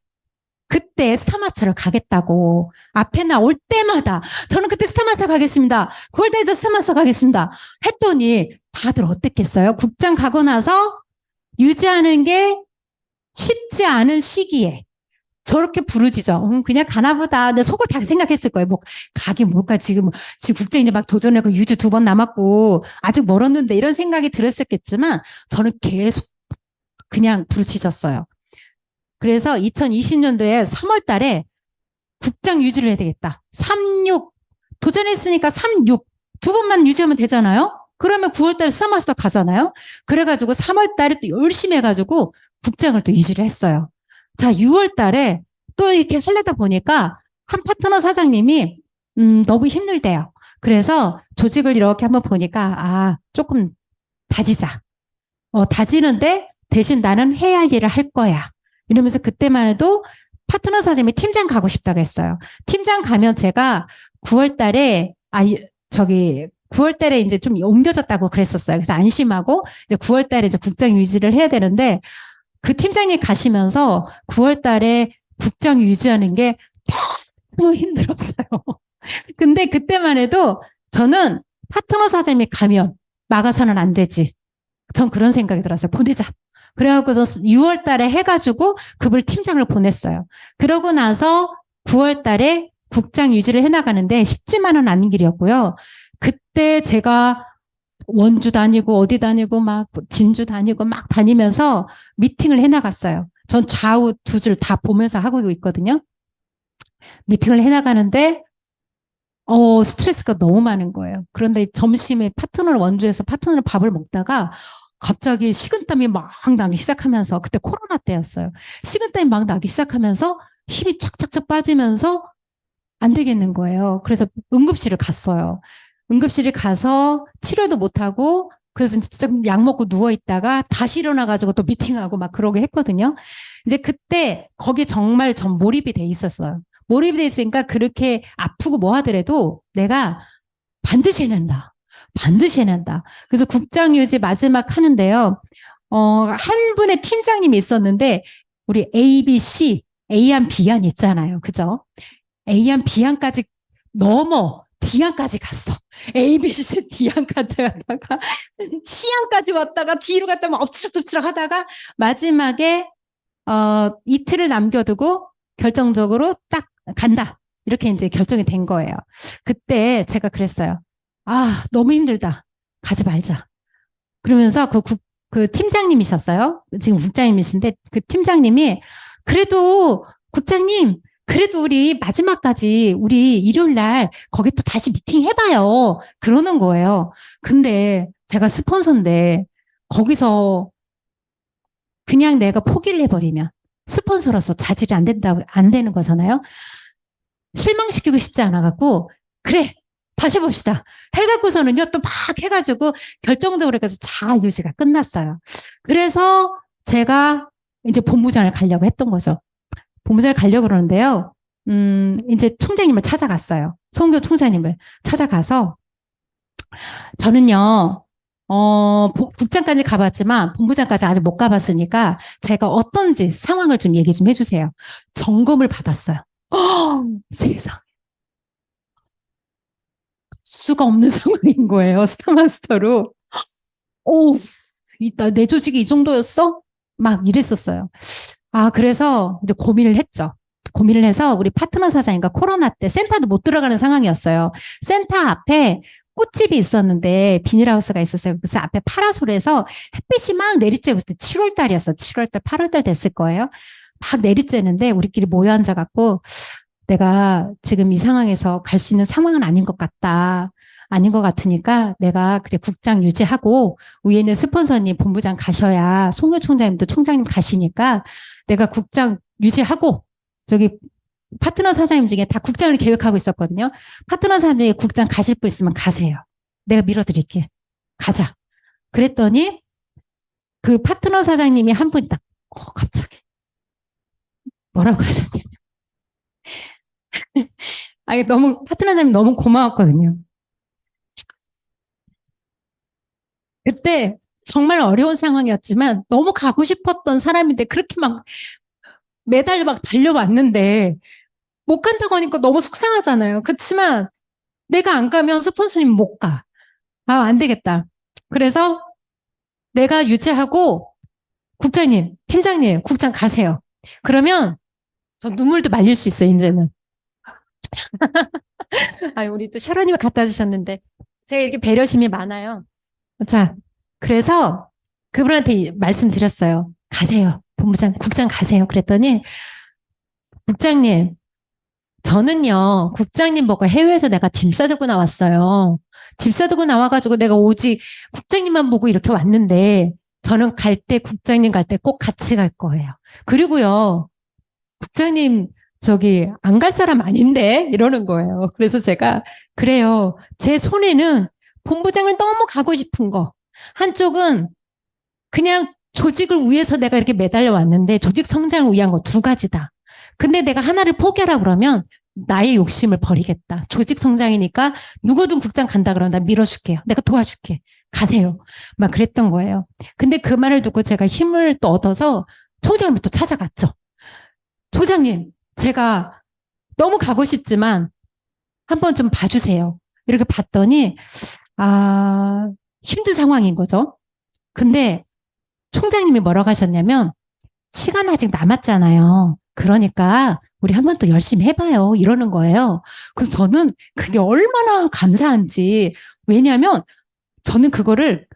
그때 스타마스터를 가겠다고 앞에 나올 때마다 저는 그때 스타마스터 가겠습니다. 9월 달에 저 스타마스터 가겠습니다. 했더니 다들 어땠겠어요? 국장 가고 나서 유지하는 게 쉽지 않은 시기에 저렇게 부르짖어. 그냥 가나보다. 내 속을 다 생각했을 거예요. 가긴 뭘까. 지금 국제 이제 도전하고 유지 2번 남았고, 아직 멀었는데 이런 생각이 들었었겠지만, 저는 계속 그냥 부르짖었어요. 그래서 2020년도에 3월 달에 국장 유지를 해야 되겠다. 36. 도전했으니까 36. 2번만 유지하면 되잖아요? 그러면 9월 달에 스타마스터 가잖아요? 그래가지고 3월 달에 또 열심히 해가지고 국장을 또 유지를 했어요. 자, 6월 달에 또 이렇게 하려다 보니까 한 파트너 사장님이 너무 힘들대요. 그래서 조직을 이렇게 한번 보니까 조금 다지자. 다지는데 대신 나는 해야 할 일을 할 거야. 이러면서 그때만 해도 파트너 사장님이 팀장 가고 싶다고 했어요. 팀장 가면 제가 9월 달에 9월 달에 이제 좀 옮겨졌다고 그랬었어요. 그래서 안심하고 이제 9월 달에 이제 국장 유지를 해야 되는데 그 팀장님 가시면서 9월 달에 국장 유지하는 게 너무 힘들었어요. 근데 그때만 해도 저는 파트너 사장님이 가면 막아서는 안 되지. 전 그런 생각이 들었어요. 보내자. 그래갖고서 6월 달에 해가지고 그걸 팀장을 보냈어요. 그러고 나서 9월 달에 국장 유지를 해나가는데 쉽지만은 않은 길이었고요. 그때 제가 원주 다니고 어디 다니고 진주 다니고 막 다니면서 미팅을 해나갔어요. 전 좌우 두 줄 다 보면서 하고 있거든요. 미팅을 해나가는데 스트레스가 너무 많은 거예요. 그런데 점심에 원주에서 파트너를 밥을 먹다가 갑자기 식은땀이 막 나기 시작하면서 그때 코로나 때였어요. 식은땀이 막 나기 시작하면서 힘이 쫙쫙쫙 빠지면서 안 되겠는 거예요. 그래서 응급실을 갔어요. 응급실에 가서 치료도 못하고 그래서 진짜 약 먹고 누워 있다가 다시 일어나가지고 또 미팅하고 막 그러게 했거든요. 이제 그때 거기에 정말 전 몰입이 돼 있었어요. 몰입이 돼 있으니까 그렇게 아프고 뭐 하더라도 내가 반드시 해낸다. 반드시 해낸다. 그래서 국장유지 마지막 하는데요. 한 분의 팀장님이 있었는데 우리 A, B, C, A안, B안 있잖아요. 그죠? A안, B안까지 넘어 D안까지 갔어. A, B, C, D안까지 갔다가 C안까지 왔다가 D로 갔다 막 엎치락덮치락 하다가 마지막에 이틀을 남겨두고 결정적으로 딱 간다. 이렇게 이제 결정이 된 거예요. 그때 제가 그랬어요. 아, 너무 힘들다. 가지 말자. 그러면서 그 팀장님이셨어요. 지금 국장님이신데 그 팀장님이 그래도 국장님, 그래도 우리 마지막까지 우리 일요일 날 거기 또 다시 미팅 해봐요. 그러는 거예요. 근데 제가 스폰서인데 거기서 그냥 내가 포기를 해버리면 스폰서로서 자질이 안 되는 거잖아요. 실망시키고 싶지 않아갖고, 그래, 다시 봅시다. 해갖고서는요, 또 막 해가지고 결정적으로 해서 잘 유지가 끝났어요. 그래서 제가 이제 본부장을 가려고 했던 거죠. 본부장을 가려고 그러는데요. 이제 총장님을 찾아갔어요. 송교 총장님을 찾아가서 저는요, 국장까지 가봤지만 본부장까지 아직 못 가봤으니까 제가 어떤지 상황을 좀 얘기 좀 해주세요. 점검을 받았어요. 세상. 수가 없는 상황인 거예요. 스타마스터로. 오, 내 조직이 이 정도였어? 막 이랬었어요. 아, 그래서 이제 고민을 했죠. 고민을 해서 우리 파트너 사장님과 코로나 때 센터도 못 들어가는 상황이었어요. 센터 앞에 꽃집이 있었는데 비닐하우스가 있었어요. 그래서 앞에 파라솔에서 햇빛이 막 내리쬐고 그때 7월 달이었어. 7월 달, 8월 달 됐을 거예요. 막 내리쬐는데 우리끼리 모여 앉아갖고 내가 지금 이 상황에서 갈 수 있는 상황은 아닌 것 같다. 아닌 것 같으니까 내가 그때 국장 유지하고 위에 있는 스폰서님 본부장 가셔야 송효 총장님도 총장님 가시니까 내가 국장 유지하고 저기 파트너 사장님 중에 다 국장을 계획하고 있었거든요. 파트너 사장님 중에 국장 가실 분 있으면 가세요. 내가 밀어드릴게. 가자. 그랬더니 그 파트너 사장님이 한 분 딱 갑자기 뭐라고 하셨냐면 아니 너무 파트너 사장님 너무 고마웠거든요. 그때 정말 어려운 상황이었지만 너무 가고 싶었던 사람인데 그렇게 막 매달 막 달려왔는데 못 간다고 하니까 너무 속상하잖아요. 그렇지만 내가 안 가면 스폰서님 못 가. 아, 안 되겠다. 그래서 내가 유지하고 국장님, 팀장님, 국장 가세요. 그러면 저 눈물도 말릴 수 있어요, 이제는. 아, 우리 또 샤로님이 갖다 주셨는데 제가 이렇게 배려심이 많아요. 자, 그래서 그분한테 말씀드렸어요. 가세요. 본부장, 국장 가세요. 그랬더니 국장님, 저는요, 국장님 보고 해외에서 내가 짐 싸들고 나왔어요. 짐 싸들고 나와가지고 내가 오직 국장님만 보고 이렇게 왔는데 저는 갈 때, 국장님 갈 때 꼭 같이 갈 거예요. 그리고요, 국장님 저기 안 갈 사람 아닌데 이러는 거예요. 그래서 제가 그래요. 제 손에는 본부장을 너무 가고 싶은 거. 한쪽은 그냥 조직을 위해서 내가 이렇게 매달려 왔는데 조직 성장을 위한 거 두 가지다. 근데 내가 하나를 포기하라 그러면 나의 욕심을 버리겠다. 조직 성장이니까 누구든 국장 간다 그러면 나 밀어줄게요. 내가 도와줄게. 가세요. 막 그랬던 거예요. 근데 그 말을 듣고 제가 힘을 또 얻어서 총장님을 또 찾아갔죠. 소장님, 제가 너무 가고 싶지만 한번 좀 봐주세요. 이렇게 봤더니 아, 힘든 상황인 거죠. 근데 총장님이 뭐라고 하셨냐면 시간 아직 남았잖아요. 그러니까 우리 한번 또 열심히 해봐요. 이러는 거예요. 그래서 저는 그게 얼마나 감사한지. 왜냐하면 저는 그거를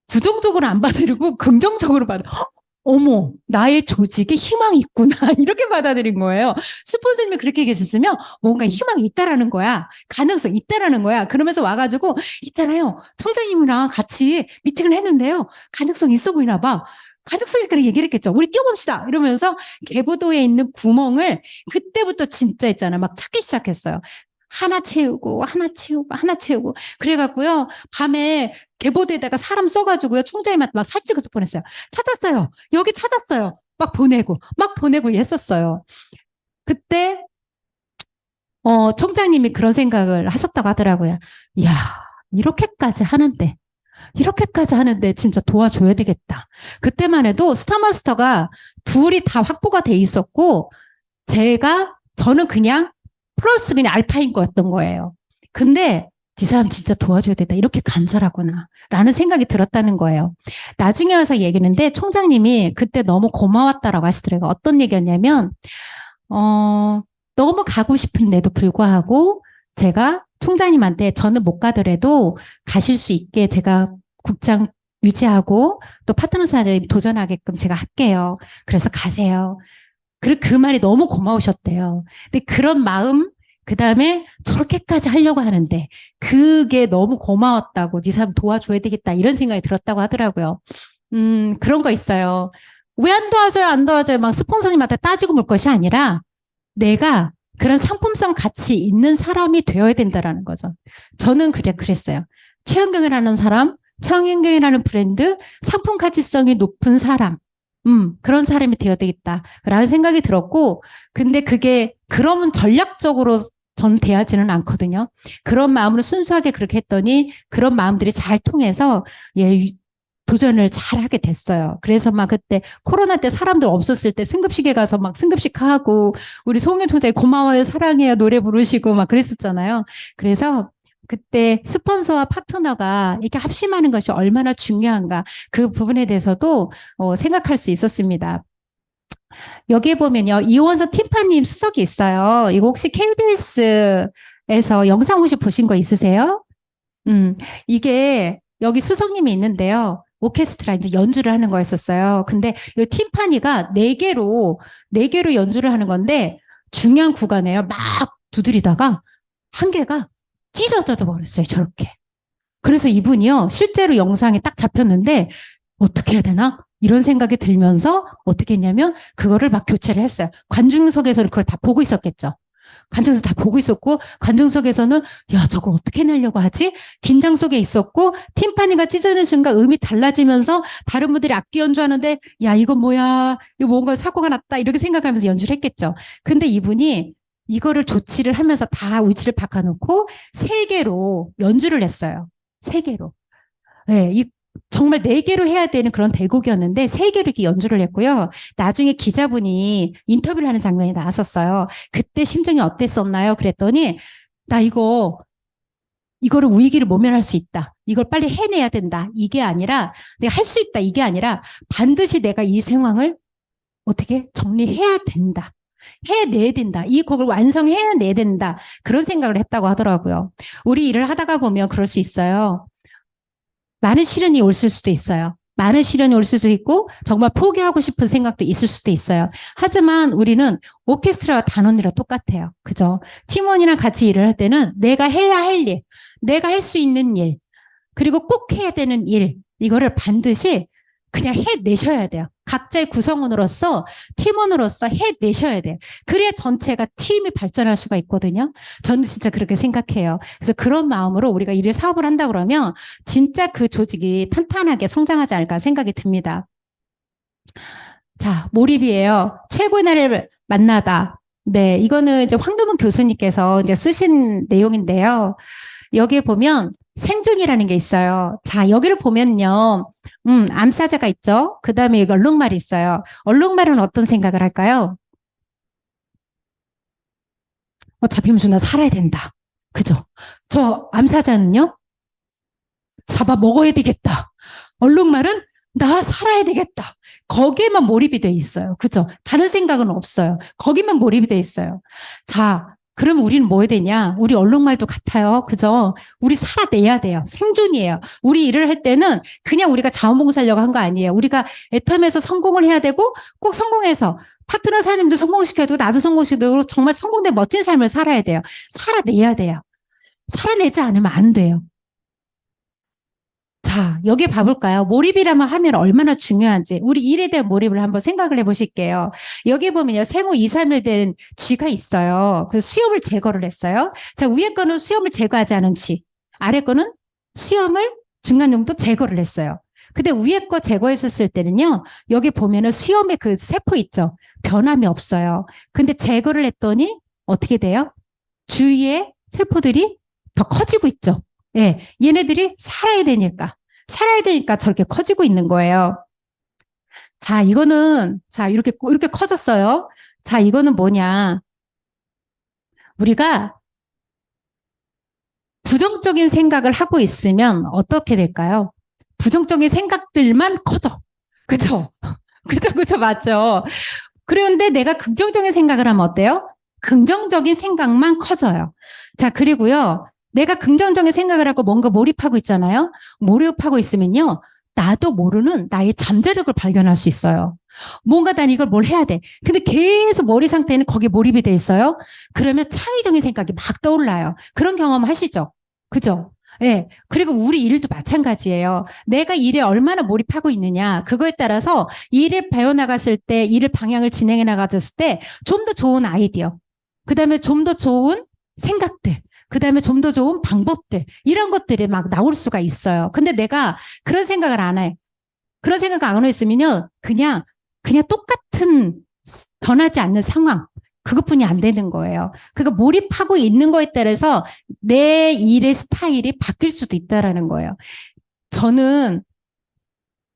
부정적으로 안 받아들이고 긍정적으로 받아. 어머, 나의 조직에 희망이 있구나. 이렇게 받아들인 거예요. 스폰서님이 그렇게 계셨으면 뭔가 희망이 있다라는 거야. 가능성 있다라는 거야. 그러면서 와가지고, 있잖아요. 총장님이랑 같이 미팅을 했는데요. 가능성 있어 보이나 봐. 가능성 있다고 얘기를 했겠죠. 우리 뛰어봅시다. 이러면서 개보도에 있는 구멍을 그때부터 진짜 있잖아. 막 찾기 시작했어요. 하나 채우고, 하나 채우고, 하나 채우고. 그래갖고요, 밤에 계보대에다가 사람 써가지고요, 총장님한테 막 사진 찍어서 보냈어요. 찾았어요. 여기 찾았어요. 막 보내고 했었어요. 그때, 총장님이 그런 생각을 하셨다고 하더라고요. 이야, 이렇게까지 하는데 진짜 도와줘야 되겠다. 그때만 해도 스타마스터가 둘이 다 확보가 돼 있었고, 저는 그냥 플러스 그냥 알파인 거였던 거예요. 근데 이 사람 진짜 도와줘야 되다. 이렇게 간절하구나. 라는 생각이 들었다는 거예요. 나중에 와서 얘기했는데 총장님이 그때 너무 고마웠다라고 하시더라고요. 어떤 얘기였냐면, 너무 가고 싶은데도 불구하고 제가 총장님한테 저는 못 가더라도 가실 수 있게 제가 국장 유지하고 또 파트너 사장님 도전하게끔 제가 할게요. 그래서 가세요. 그 말이 너무 고마우셨대요. 근데 그런 마음, 그 다음에 저렇게까지 하려고 하는데 그게 너무 고마웠다고 네 사람 도와줘야 되겠다 이런 생각이 들었다고 하더라고요. 그런 거 있어요. 왜 안 도와줘요? 막 스폰서님한테 따지고 물 것이 아니라 내가 그런 상품성 가치 있는 사람이 되어야 된다라는 거죠. 저는 그랬어요. 최은경이라는 사람, 최은경이라는 브랜드, 상품 가치성이 높은 사람, 그런 사람이 되어야 되겠다라는 생각이 들었고, 근데 그게 그러면 전략적으로 전 대하지는 않거든요. 그런 마음으로 순수하게 그렇게 했더니 그런 마음들이 잘 통해서 도전을 잘 하게 됐어요. 그래서 막 그때 코로나 때 사람들 없었을 때 승급식에 가서 막 승급식 하고 우리 송영 총장이 고마워요, 사랑해요 노래 부르시고 막 그랬었잖아요. 그래서 그때 스폰서와 파트너가 이렇게 합심하는 것이 얼마나 중요한가 그 부분에 대해서도 생각할 수 있었습니다. 여기에 보면요. 이원석 팀파님 수석이 있어요. 이거 혹시 KBS에서 영상 혹시 보신 거 있으세요? 이게 여기 수석님이 있는데요. 오케스트라 이제 연주를 하는 거였었어요. 근데 이 팀파니가 네 개로 연주를 하는 건데 중요한 구간에요. 막 두드리다가 한 개가 찢어져 버렸어요. 저렇게. 그래서 이분이요. 실제로 영상에 딱 잡혔는데 어떻게 해야 되나? 이런 생각이 들면서 어떻게 했냐면 그거를 막 교체를 했어요. 관중석에서는 그걸 다 보고 있었겠죠. 관중석 다 보고 있었고 관중석에서는 야 저거 어떻게 내려고 하지? 긴장 속에 있었고 팀파니가 찢어지는 순간 음이 달라지면서 다른 분들이 악기 연주하는데 야 이거 뭐야 이거 뭔가 사고가 났다 이렇게 생각하면서 연주를 했겠죠. 근데 이분이 이거를 조치를 하면서 다 위치를 바꿔놓고 세 개로 연주를 했어요. 세 개로. 네, 정말 네 개로 해야 되는 그런 대곡이었는데 세 개로 이렇게 연주를 했고요. 나중에 기자분이 인터뷰를 하는 장면이 나왔었어요. 그때 심정이 어땠었나요? 그랬더니 나 이거를 위기를 모면할 수 있다. 이걸 빨리 해내야 된다. 이게 아니라 내가 할 수 있다. 이게 아니라 반드시 내가 이 상황을 어떻게 정리해야 된다. 해내야 된다. 이 곡을 완성해내야 된다. 그런 생각을 했다고 하더라고요. 우리 일을 하다가 보면 그럴 수 있어요. 많은 시련이 올 수도 있어요. 많은 시련이 올 수도 있고 정말 포기하고 싶은 생각도 있을 수도 있어요. 하지만 우리는 오케스트라와 단원이랑 똑같아요. 그죠? 팀원이랑 같이 일을 할 때는 내가 해야 할 일, 내가 할 수 있는 일, 그리고 꼭 해야 되는 일, 이거를 반드시 그냥 해내셔야 돼요. 각자의 구성원으로서 팀원으로서 해내셔야 돼요. 그래야 전체가 팀이 발전할 수가 있거든요. 저는 진짜 그렇게 생각해요. 그래서 그런 마음으로 우리가 일을 사업을 한다 그러면 진짜 그 조직이 탄탄하게 성장하지 않을까 생각이 듭니다. 자, 몰입이에요. 최고의 날을 만나다. 네, 이거는 이제 황도문 교수님께서 이제 쓰신 내용인데요. 여기에 보면 생존이라는 게 있어요. 자, 여기를 보면요. 암사자가 있죠. 그 다음에 여기 얼룩말이 있어요. 얼룩말은 어떤 생각을 할까요? 잡히면 나 살아야 된다. 그죠? 저 암사자는요? 잡아 먹어야 되겠다. 얼룩말은 나 살아야 되겠다. 거기에만 몰입이 돼 있어요. 그죠? 다른 생각은 없어요. 거기만 몰입이 돼 있어요. 자, 그럼 우리는 뭐 해야 되냐? 우리 얼룩말도 같아요. 그죠? 우리 살아내야 돼요. 생존이에요. 우리 일을 할 때는 그냥 우리가 자원봉사하려고 한 거 아니에요. 우리가 애텀에서 성공을 해야 되고 꼭 성공해서 파트너 사장님도 성공시켜야 되고 나도 성공시켜야 되고 정말 성공된 멋진 삶을 살아야 돼요. 살아내야 돼요. 살아내지 않으면 안 돼요. 자, 여기 봐볼까요? 몰입이라면 하면 얼마나 중요한지. 우리 일에 대한 몰입을 한번 생각을 해보실게요. 여기 보면요. 생후 2, 3일 된 쥐가 있어요. 그래서 수염을 제거를 했어요. 자, 위에 거는 수염을 제거하지 않은 쥐. 아래 거는 수염을 중간 정도 제거를 했어요. 근데 위에 거 제거했었을 때는요. 여기 보면은 수염의 그 세포 있죠. 변함이 없어요. 근데 제거를 했더니 어떻게 돼요? 주위에 세포들이 더 커지고 있죠. 예, 얘네들이 살아야 되니까 저렇게 커지고 있는 거예요. 자, 이거는, 자, 이렇게 커졌어요. 자, 이거는 뭐냐. 우리가 부정적인 생각을 하고 있으면 어떻게 될까요? 부정적인 생각들만 커져. 그죠? 그죠, 맞죠? 그런데 내가 긍정적인 생각을 하면 어때요? 긍정적인 생각만 커져요. 자, 그리고요. 내가 긍정적인 생각을 하고 뭔가 몰입하고 있잖아요. 몰입하고 있으면요. 나도 모르는 나의 잠재력을 발견할 수 있어요. 뭔가 난 이걸 뭘 해야 돼. 근데 계속 머리 상태는 거기에 몰입이 돼 있어요. 그러면 창의적인 생각이 막 떠올라요. 그런 경험 하시죠? 그죠? 예. 그리고 우리 일도 마찬가지예요. 내가 일에 얼마나 몰입하고 있느냐. 그거에 따라서 일을 배워나갔을 때, 일을 방향을 진행해 나갔을 때 좀 더 좋은 아이디어, 그 다음에 좀 더 좋은 생각들, 그 다음에 좀 더 좋은 방법들, 이런 것들이 막 나올 수가 있어요. 근데 내가 그런 생각을 안 해. 그런 생각 안 했으면요. 그냥 똑같은 변하지 않는 상황. 그것뿐이 안 되는 거예요. 그러니까 몰입하고 있는 거에 따라서 내 일의 스타일이 바뀔 수도 있다라는 거예요. 저는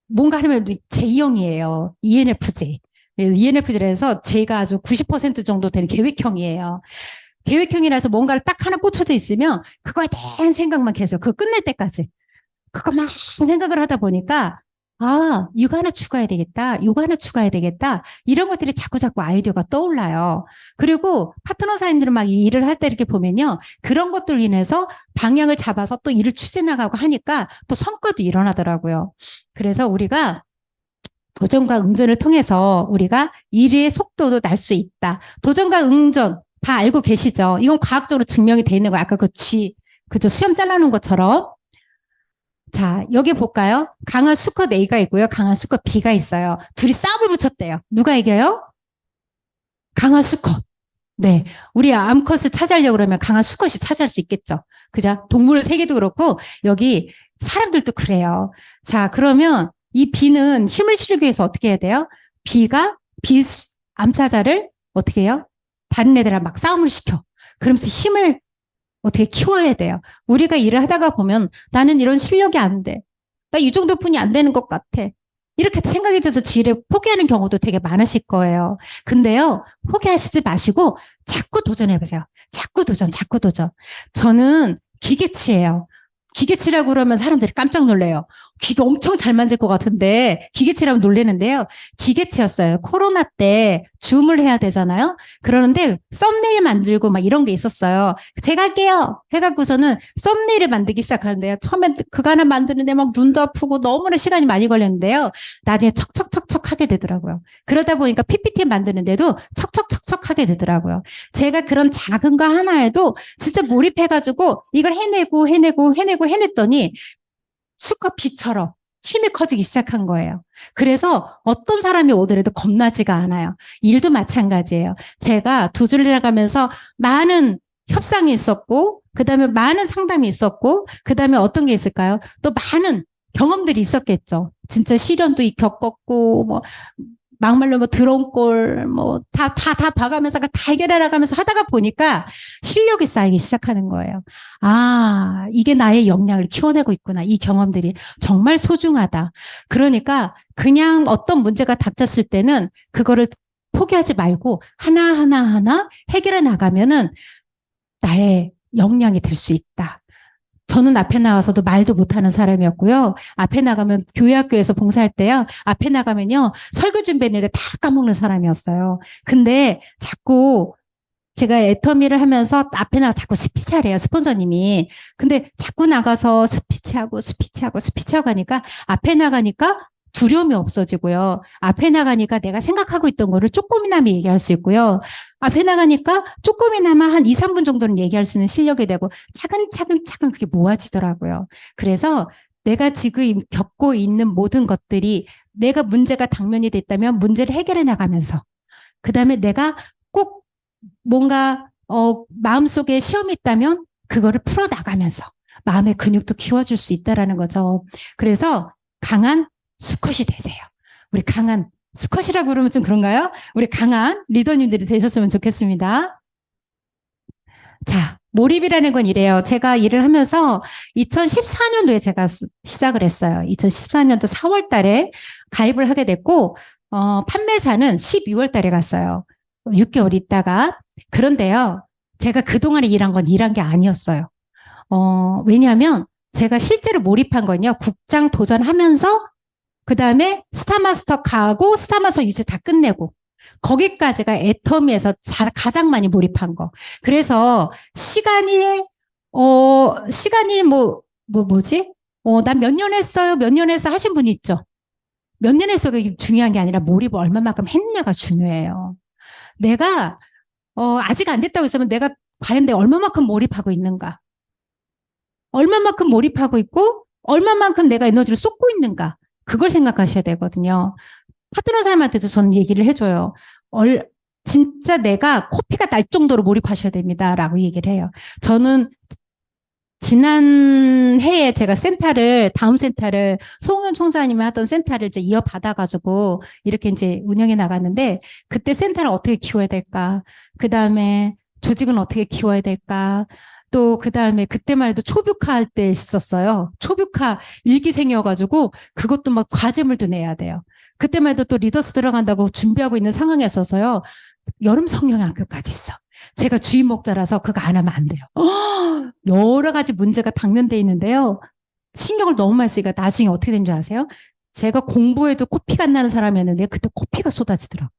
뭔가 하면 J형이에요. ENFJ. ENFJ라서 제가 아주 90% 정도 되는 계획형이에요. 계획형이라서 뭔가를 딱 하나 꽂혀져 있으면 그거에 대한 생각만 계속 그거 끝낼 때까지 그것만 생각을 하다 보니까 아, 이거 하나 추가해야 되겠다. 이거 하나 추가해야 되겠다. 이런 것들이 자꾸자꾸 아이디어가 떠올라요. 그리고 파트너 사님들은 막 이 일을 할 때 이렇게 보면요. 그런 것들 인해서 방향을 잡아서 또 일을 추진하고 하니까 또 성과도 일어나더라고요. 그래서 우리가 도전과 응전을 통해서 우리가 일의 속도도 날 수 있다. 도전과 응전 다 알고 계시죠? 이건 과학적으로 증명이 돼 있는 거. 아까 그죠? 수염 잘라놓은 것처럼. 자, 여기 볼까요? 강한 수컷 A가 있고요. 강한 수컷 B가 있어요. 둘이 싸움을 붙였대요. 누가 이겨요? 강한 수컷. 네. 우리 암컷을 차지하려고 그러면 강한 수컷이 차지할 수 있겠죠. 그죠? 동물의 세계도 그렇고, 여기 사람들도 그래요. 자, 그러면 이 B는 힘을 실기 위해서 어떻게 해야 돼요? B가 암사자를 어떻게 해요? 다른 애들이랑 막 싸움을 시켜. 그러면서 힘을 어떻게 키워야 돼요. 우리가 일을 하다가 보면 나는 이런 실력이 안 돼. 나 이 정도뿐이 안 되는 것 같아. 이렇게 생각이 들어서 지혜를 포기하는 경우도 되게 많으실 거예요. 근데요, 포기하시지 마시고 자꾸 도전해보세요. 자꾸 도전, 자꾸 도전. 저는 기계치예요. 기계치라고 그러면 사람들이 깜짝 놀래요. 귀가 엄청 잘 만질 것 같은데 기계치라고 놀래는데요. 기계치였어요. 코로나 때 줌을 해야 되잖아요. 그러는데 썸네일 만들고 막 이런 게 있었어요. 제가 할게요. 해갖고서는 썸네일을 만들기 시작하는데요. 처음엔 그거 하나 만드는데 막 눈도 아프고 너무나 시간이 많이 걸렸는데요. 나중에 척척척척 하게 되더라고요. 그러다 보니까 PPT 만드는데도 척척척척 하게 되더라고요. 제가 그런 작은 거 하나에도 진짜 몰입해가지고 이걸 해냈더니 수컷 B처럼 힘이 커지기 시작한 거예요. 그래서 어떤 사람이 오더라도 겁나지가 않아요. 일도 마찬가지예요. 제가 두 줄 일하면서 많은 협상이 있었고, 그 다음에 많은 상담이 있었고, 그 다음에 어떤 게 있을까요? 또 많은 경험들이 있었겠죠. 진짜 시련도 겪었고, 뭐, 막말로 뭐 들어온 꼴, 뭐, 다 봐가면서 다 해결해 나가면서 하다가 보니까 실력이 쌓이기 시작하는 거예요. 아, 이게 나의 역량을 키워내고 있구나. 이 경험들이 정말 소중하다. 그러니까 그냥 어떤 문제가 닥쳤을 때는 그거를 포기하지 말고 하나하나 해결해 나가면은 나의 역량이 될 수 있다. 저는 앞에 나와서도 말도 못하는 사람이었고요. 앞에 나가면 교회 학교에서 봉사할 때요. 앞에 나가면요. 설교 준비했는데 다 까먹는 사람이었어요. 근데 자꾸 제가 애터미를 하면서 앞에 나가 자꾸 스피치하래요. 스폰서님이. 근데 자꾸 나가서 스피치하고 하니까 앞에 나가니까 두려움이 없어지고요. 앞에 나가니까 내가 생각하고 있던 거를 조금이나마 얘기할 수 있고요. 앞에 나가니까 조금이나마 한 2, 3분 정도는 얘기할 수 있는 실력이 되고 차근차근 그게 모아지더라고요. 그래서 내가 지금 겪고 있는 모든 것들이 내가 문제가 당면이 됐다면 문제를 해결해 나가면서 그 다음에 내가 꼭 뭔가 마음속에 시험이 있다면 그거를 풀어 나가면서 마음의 근육도 키워줄 수 있다라는 거죠. 그래서 강한 수컷이 되세요. 우리 강한 수컷이라고 그러면 좀 그런가요? 우리 강한 리더님들이 되셨으면 좋겠습니다. 자, 몰입이라는 건 이래요. 제가 일을 하면서 2014년도에 제가 시작을 했어요. 2014년도 4월 달에 가입을 하게 됐고, 판매사는 12월 달에 갔어요. 6개월 있다가. 그런데요, 제가 그동안에 일한 건 일한 게 아니었어요. 왜냐하면 제가 실제로 몰입한 건요, 국장 도전하면서, 그 다음에 스타마스터 가고, 스타마스터 유지 다 끝내고, 거기까지가 애터미에서 가장 많이 몰입한 거. 그래서 시간이 뭐지? 난 몇 년 했어요? 몇 년 했어? 하신 분이 있죠? 몇 년 했어가 중요한 게 아니라 몰입을 얼마만큼 했냐가 중요해요. 내가, 아직 안 됐다고 했으면 내가 과연 내가 얼마만큼 몰입하고 있는가? 얼마만큼 몰입하고 있고, 얼마만큼 내가 에너지를 쏟고 있는가? 그걸 생각하셔야 되거든요. 파트너 사람한테도 저는 얘기를 해줘요. 진짜 내가 코피가 날 정도로 몰입하셔야 됩니다. 라고 얘기를 해요. 저는 지난 해에 제가 다음 센터를 송은 총장님이 하던 센터를 이제 이어받아가지고 이렇게 이제 운영해 나갔는데 그때 센터를 어떻게 키워야 될까? 그 다음에 조직은 어떻게 키워야 될까? 또 그 다음에 그때만 해도 초뷰카 할 때 있었어요. 초뷰카 일기생이어가지고 그것도 막 과제물도 내야 돼요. 그때만 해도 또 리더스 들어간다고 준비하고 있는 상황이었어서요. 여름 성경학교까지 있어. 제가 주임 목자라서 그거 안 하면 안 돼요. 여러 가지 문제가 당면돼 있는데요. 신경을 너무 많이 쓰니까 나중에 어떻게 된 줄 아세요? 제가 공부해도 코피가 안 나는 사람이었는데 그때 코피가 쏟아지더라고.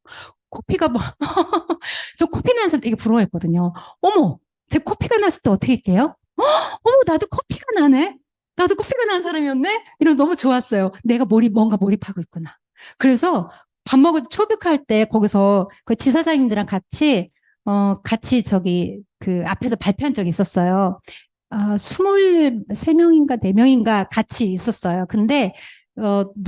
코피가 막, 저 코피 나는 사람 되게 부러워했거든요. 어머, 제 코피가 났을 때 어떻게 할게요? 어머, 나도 코피가 나네? 나도 코피가 나는 사람이었네? 이러면 너무 좋았어요. 내가 뭔가 몰입하고 있구나. 그래서 밥 먹을 초백할 때 거기서 그 지사장님들랑 같이 그 앞에서 발표한 적이 있었어요. 23명인가 4명인가 같이 있었어요. 근데,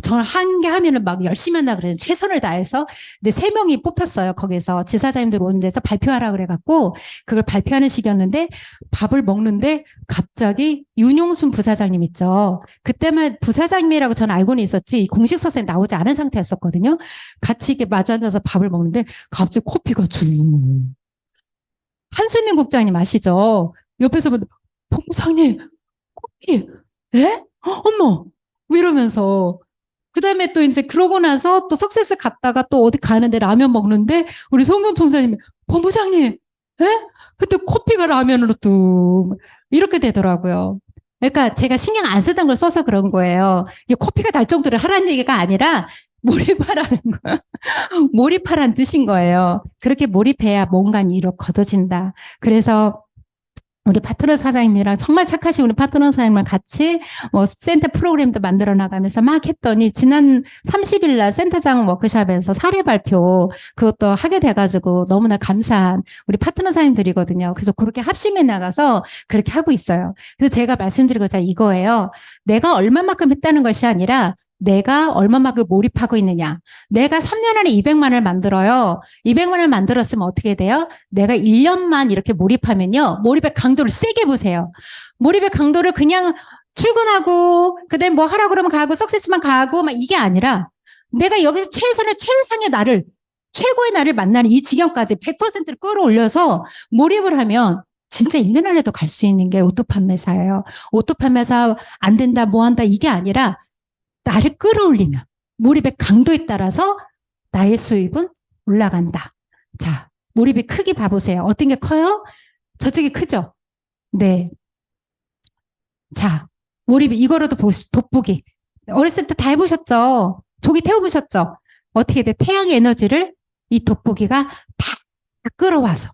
저는 한 개 하면은 막 열심히 한다 그래요. 최선을 다해서. 근데 3명이 뽑혔어요. 거기서 지사장님들 오는 데서 발표하라 그래갖고 그걸 발표하는 시기였는데 밥을 먹는데 갑자기 윤용순 부사장님 있죠. 그때만 부사장님이라고 저는 알고는 있었지 공식 서서에 나오지 않은 상태였었거든요. 같이 이렇게 마주 앉아서 밥을 먹는데 갑자기 코피가 쭉. 한수민 국장님 아시죠? 옆에서 본부장님 코피 에? 어머 왜 이러면서 그 다음에 또 이제 그러고 나서 또 석세스 갔다가 또 어디 가는데 라면 먹는데 우리 송경 총장님이 본부장님 에? 그때 코피가 라면으로 또 이렇게 되더라고요. 그러니까 제가 신경 안 쓰던 걸 써서 그런 거예요. 이게 코피가 날 정도로 하라는 얘기가 아니라 몰입하라는 거. 몰입하라는 뜻인 거예요. 그렇게 몰입해야 뭔가 일을 거둬진다. 그래서 우리 파트너 사장님이랑 정말 착하신 우리 파트너 사장님을 같이 뭐 센터 프로그램도 만들어 나가면서 막 했더니 지난 30일 날 센터장 워크숍에서 사례 발표 그것도 하게 돼가지고 너무나 감사한 우리 파트너 사장님들이거든요. 그래서 그렇게 합심해 나가서 그렇게 하고 있어요. 그래서 제가 말씀드리고자 이거예요. 내가 얼마만큼 했다는 것이 아니라 내가 얼마만큼 몰입하고 있느냐. 내가 3년 안에 200만을 만들어요. 200만을 만들었으면 어떻게 돼요? 내가 1년만 이렇게 몰입하면요. 몰입의 강도를 세게 보세요. 몰입의 강도를 그냥 출근하고 그다음에 뭐 하라고 그러면 가고 석세스만 가고 막 이게 아니라 내가 여기서 최상의 나를 최고의 나를 만나는 이 지경까지 100%를 끌어올려서 몰입을 하면 진짜 1년 안에도 갈 수 있는 게 오토 판매사예요. 오토 판매사 안 된다 뭐 한다 이게 아니라 나를 끌어올리면 몰입의 강도에 따라서 나의 수입은 올라간다. 자, 몰입의 크기 봐보세요. 어떤 게 커요? 저쪽이 크죠? 네. 자, 몰입 이거로도 돋보기. 어렸을 때 다 해보셨죠? 조기 태워보셨죠? 어떻게 돼? 태양의 에너지를 이 돋보기가 다 끌어와서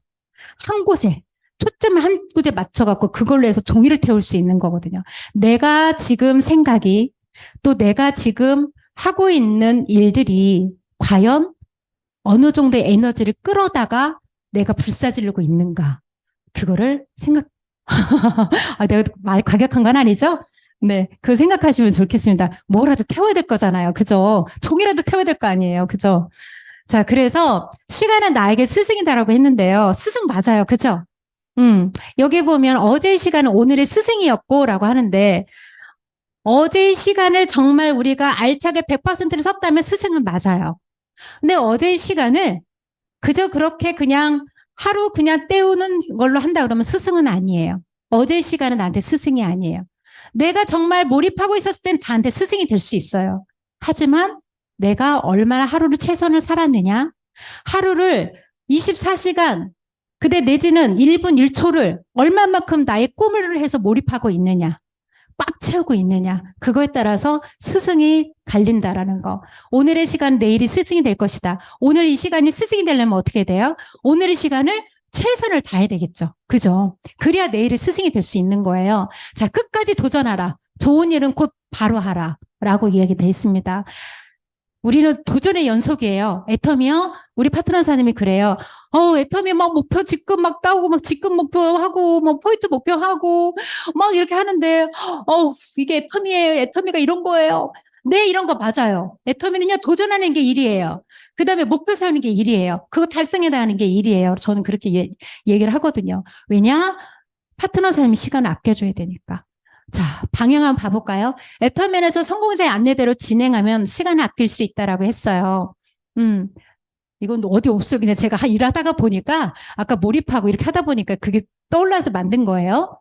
한 곳에 초점을 한 곳에 맞춰갖고 그걸로 해서 종이를 태울 수 있는 거거든요. 내가 지금 생각이 또 내가 지금 하고 있는 일들이 과연 어느 정도의 에너지를 끌어다가 내가 불사지르고 있는가. 그거를 내가 말 과격한 건 아니죠? 네, 그 생각하시면 좋겠습니다. 뭐라도 태워야 될 거잖아요. 그죠? 종이라도 태워야 될 거 아니에요. 그죠? 자, 그래서 시간은 나에게 스승이다라고 했는데요. 스승 맞아요. 그죠? 여기 보면 어제의 시간은 오늘의 스승이었고라고 하는데 어제의 시간을 정말 우리가 알차게 100%를 썼다면 스승은 맞아요. 근데 어제의 시간을 그저 그렇게 그냥 하루 그냥 때우는 걸로 한다 그러면 스승은 아니에요. 어제의 시간은 나한테 스승이 아니에요. 내가 정말 몰입하고 있었을 땐 나한테 스승이 될 수 있어요. 하지만 내가 얼마나 하루를 최선을 살았느냐? 하루를 24시간, 그대 내지는 1분 1초를 얼마만큼 나의 꿈을 해서 몰입하고 있느냐? 꽉 채우고 있느냐. 그거에 따라서 스승이 갈린다라는 거. 오늘의 시간 내일이 스승이 될 것이다. 오늘 이 시간이 스승이 되려면 어떻게 돼요? 오늘의 시간을 최선을 다해야 되겠죠. 그죠? 그래야 내일의 스승이 될 수 있는 거예요. 자, 끝까지 도전하라. 좋은 일은 곧 바로 하라. 라고 이야기되어 있습니다. 우리는 도전의 연속이에요. 애터미요? 우리 파트너사님이 그래요. 애터미 막 목표 직급 막 따오고 막 직급 목표하고 뭐 포인트 목표하고 막 이렇게 하는데 이게 애터미예요. 애터미가 이런 거예요. 네, 이런 거 맞아요. 애터미는요, 도전하는 게 일이에요. 그 다음에 목표 세우는 게 일이에요. 그거 달성해 나가는 게 일이에요. 저는 그렇게 얘기를 하거든요. 왜냐? 파트너사님이 시간을 아껴줘야 되니까. 자, 방향 한번 봐볼까요? 애터미에서 성공자의 안내대로 진행하면 시간을 아낄 수 있다라고 했어요. 이건 어디 없어. 그냥 제가 일하다가 보니까 아까 몰입하고 이렇게 하다 보니까 그게 떠올라서 만든 거예요.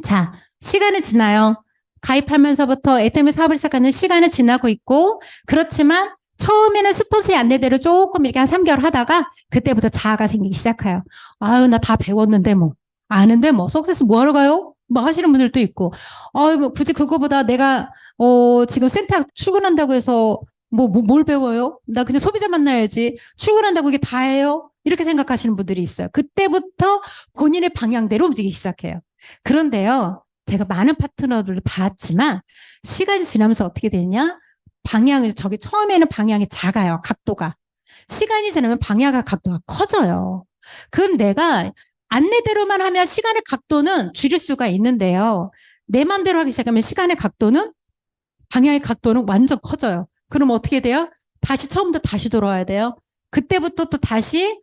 자, 시간은 지나요. 가입하면서부터 애터미 사업을 시작하는 시간은 지나고 있고, 그렇지만 처음에는 스폰서의 안내대로 조금 이렇게 한 3개월 하다가 그때부터 자아가 생기기 시작해요. 아유, 나 다 배웠는데 뭐. 아는데 뭐. 석세스 뭐 하러 가요? 뭐 하시는 분들도 있고. 아유, 뭐 굳이 그거보다 내가 지금 센터 출근한다고 해서 뭘 배워요? 나 그냥 소비자 만나야지. 출근한다고 이게 다예요? 이렇게 생각하시는 분들이 있어요. 그때부터 본인의 방향대로 움직이기 시작해요. 그런데요, 제가 많은 파트너들을 봤지만 시간이 지나면서 어떻게 되냐? 방향이 저기 처음에는 방향이 작아요. 각도가. 시간이 지나면 방향과 각도가 커져요. 그럼 내가 안내대로만 하면 시간의 각도는 줄일 수가 있는데요. 내 마음대로 하기 시작하면 시간의 각도는 방향의 각도는 완전 커져요. 그럼 어떻게 돼요? 다시 처음부터 다시 돌아와야 돼요. 그때부터 또 다시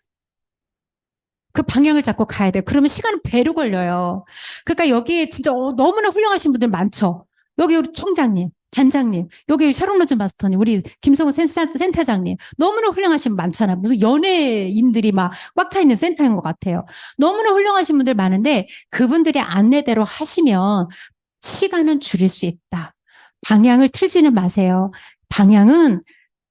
그 방향을 잡고 가야 돼요. 그러면 시간은 배로 걸려요. 그러니까 여기에 진짜 너무나 훌륭하신 분들 많죠. 여기 우리 총장님, 단장님, 여기 샤론 로즈 마스터님, 우리 김성우 센터장님 너무나 훌륭하신 분 많잖아요. 무슨 연예인들이 막 꽉 차 있는 센터인 것 같아요. 너무나 훌륭하신 분들 많은데 그분들의 안내대로 하시면 시간은 줄일 수 있다. 방향을 틀지는 마세요. 방향은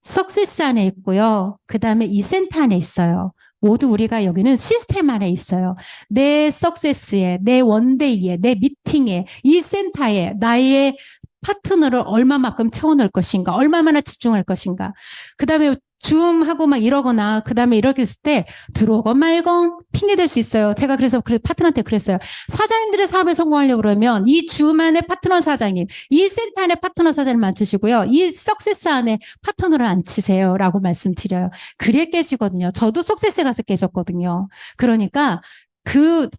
석세스 안에 있고요. 그 다음에 이 센터 안에 있어요. 모두 우리가 여기는 시스템 안에 있어요. 내 석세스에, 내 원데이에, 내 미팅에, 이 센터에 나의 파트너를 얼마만큼 채워넣을 것인가, 얼마나 집중할 것인가. 그 다음에 줌하고 막 이러거나, 그 다음에 이렇게 했을 때 들어오건 말건 핑계될 수 있어요. 제가 그래서 파트너한테 그랬어요. 사장님들의 사업에 성공하려고 그러면 이 줌 안에 파트너 사장님, 이 센터 안에 파트너 사장님 앉히시고요. 이 석세스 안에 파트너를 앉히세요. 라고 말씀드려요. 그래 깨지거든요. 저도 석세스에 가서 깨졌거든요. 그러니까 그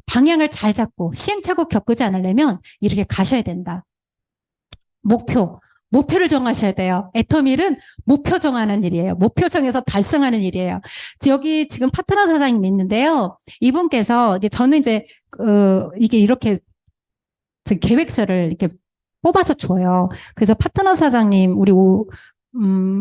방향을 잘 잡고 시행착오 겪지 않으려면 이렇게 가셔야 된다. 목표를 정하셔야 돼요. 애터밀은 목표 정하는 일이에요. 목표 정해서 달성하는 일이에요. 여기 지금 파트너 사장님이 있는데요. 이분께서 이제 저는 이제 이게 이렇게 계획서를 이렇게 뽑아서 줘요. 그래서 파트너 사장님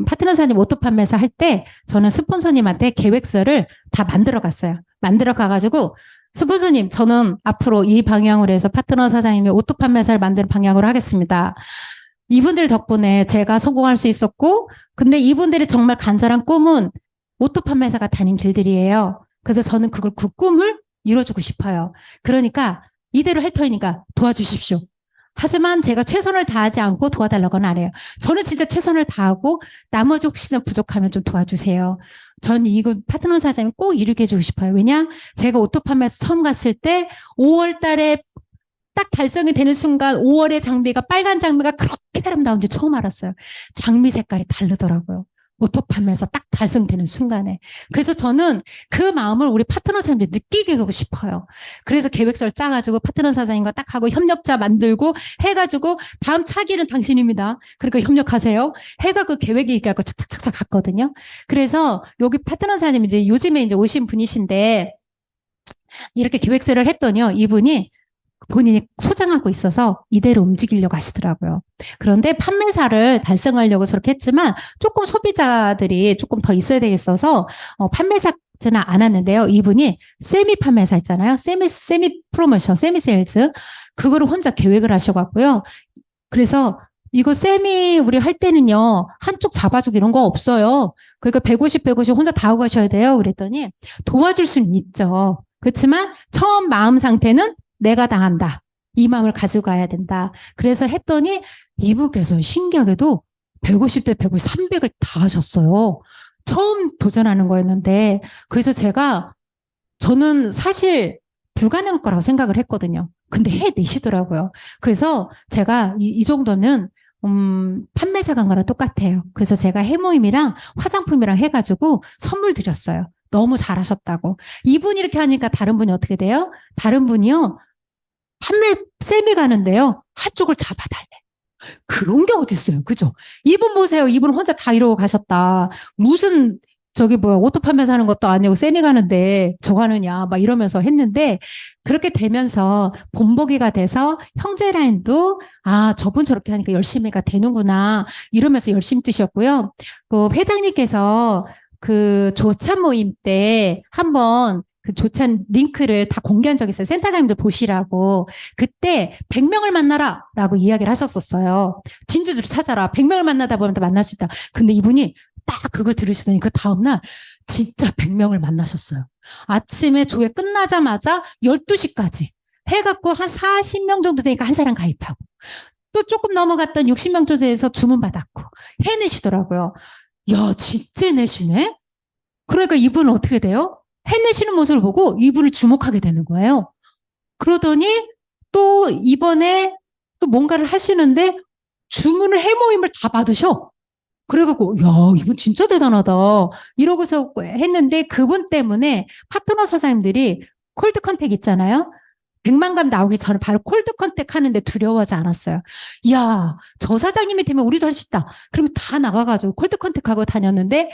파트너 사장님 오토 판매사 할 때 저는 스폰서님한테 계획서를 다 만들어 갔어요. 만들어 가가지고 스폰서님, 저는 앞으로 이 방향으로 해서 파트너 사장님이 오토 판매사를 만드는 방향으로 하겠습니다. 이분들 덕분에 제가 성공할 수 있었고, 근데 이분들이 정말 간절한 꿈은 오토 판매사가 다닌 길들이에요. 그래서 저는 그 꿈을 이뤄주고 싶어요. 그러니까 이대로 할 터이니까 도와주십시오. 하지만 제가 최선을 다하지 않고 도와달라고는 안 해요. 저는 진짜 최선을 다하고 나머지 혹시나 부족하면 좀 도와주세요. 전 이거 파트너 사장님 꼭 이루게 해주고 싶어요. 왜냐? 제가 오토 판매에서 처음 갔을 때 5월 달에 딱 달성이 되는 순간 5월의 장미가 빨간 장미가 그렇게 아름다운지 처음 알았어요. 장미 색깔이 다르더라고요. 오토팜에서 딱 달성되는 순간에. 그래서 저는 그 마음을 우리 파트너 사장님들 느끼게 하고 싶어요. 그래서 계획서를 짜가지고 파트너 사장님과 딱 하고 협력자 만들고 해가지고 다음 차기는 당신입니다. 그러니까 협력하세요. 해가 그 계획이 있고 착착착착 갔거든요. 그래서 여기 파트너 사장님 이제 요즘에 이제 오신 분이신데 이렇게 계획서를 했더니요. 이분이 본인이 소장하고 있어서 이대로 움직이려고 하시더라고요. 그런데 판매사를 달성하려고 저렇게 했지만 조금 소비자들이 조금 더 있어야 되겠어서 판매사는 안 왔는데요. 이분이 세미 판매사 있잖아요. 세미 프로모션, 세미 세일즈 그거를 혼자 계획을 하셔갖고요. 그래서 이거 세미 우리 할 때는요. 한쪽 잡아주고 이런 거 없어요. 그러니까 150 혼자 다 하고 가셔야 돼요. 그랬더니 도와줄 수는 있죠. 그렇지만 처음 마음 상태는 내가 다 한다. 이 마음을 가지고 가야 된다. 그래서 했더니 이분께서 신기하게도 150대 150, 300을 다 하셨어요. 처음 도전하는 거였는데 그래서 저는 사실 불가능할 거라고 생각을 했거든요. 근데 해내시더라고요. 그래서 제가 이 정도는 판매사 간 거랑 똑같아요. 그래서 제가 해모임이랑 화장품이랑 해가지고 선물 드렸어요. 너무 잘하셨다고. 이분이 이렇게 하니까 다른 분이 어떻게 돼요? 다른 분이요. 판매 쌤이 가는데요. 한쪽을 잡아달래. 그런 게 어딨어요. 그죠? 이분 보세요. 이분 혼자 다 이러고 가셨다. 무슨 저기 뭐야 오토 판매사 하는 것도 아니고 쌤이 가는데 저거 하느냐 막 이러면서 했는데 그렇게 되면서 본보기가 돼서 형제 라인도 아 저분 저렇게 하니까 열심히가 되는구나 이러면서 열심히 뛰셨고요. 그 회장님께서 그 조찬 모임 때 한번 그 조찬 링크를 다 공개한 적이 있어요. 센터장님들 보시라고. 그때 100명을 만나라 라고 이야기를 하셨었어요. 진주들을 찾아라. 100명을 만나다 보면 또 만날 수 있다. 근데 이분이 딱 그걸 들으시더니 그 다음날 진짜 100명을 만나셨어요. 아침에 조회 끝나자마자 12시까지 해갖고 한 40명 정도 되니까 한 사람 가입하고 또 조금 넘어갔던 60명 정도 돼서 주문받았고 해내시더라고요. 야, 진짜 내시네? 그러니까 이분은 어떻게 돼요? 해내시는 모습을 보고 이분을 주목하게 되는 거예요. 그러더니 또 이번에 또 뭔가를 하시는데 주문을 해모임을 다 받으셔. 그래갖고 야 이분 진짜 대단하다 이러고서 했는데 그분 때문에 파트너 사장님들이 콜드 컨택 있잖아요. 100만 감 나오기 전에 바로 콜드 컨택 하는데 두려워하지 않았어요. 야, 저 사장님이 되면 우리도 할 수 있다. 그러면 다 나가가지고 콜드 컨택하고 다녔는데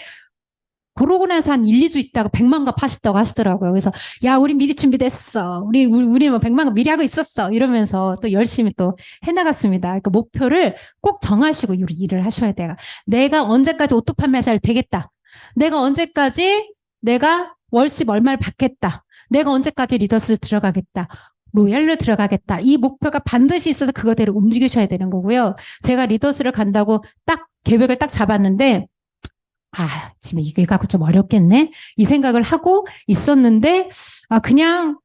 그러고 나서 한 1, 2주 있다가 100만 갑 하셨다고 하시더라고요. 그래서 야, 우리 미리 준비됐어. 우리 뭐 100만 갑 미리 하고 있었어. 이러면서 또 열심히 또 해나갔습니다. 그러니까 목표를 꼭 정하시고 일을 하셔야 돼요. 내가 언제까지 오토 판매사를 되겠다. 내가 언제까지 내가 월십 얼마를 받겠다. 내가 언제까지 리더스를 들어가겠다. 로얄로 들어가겠다. 이 목표가 반드시 있어서 그거대로 움직이셔야 되는 거고요. 제가 리더스를 간다고 딱 계획을 딱 잡았는데 지금 이거 갖고 좀 어렵겠네? 이 생각을 하고 있었는데, 그냥,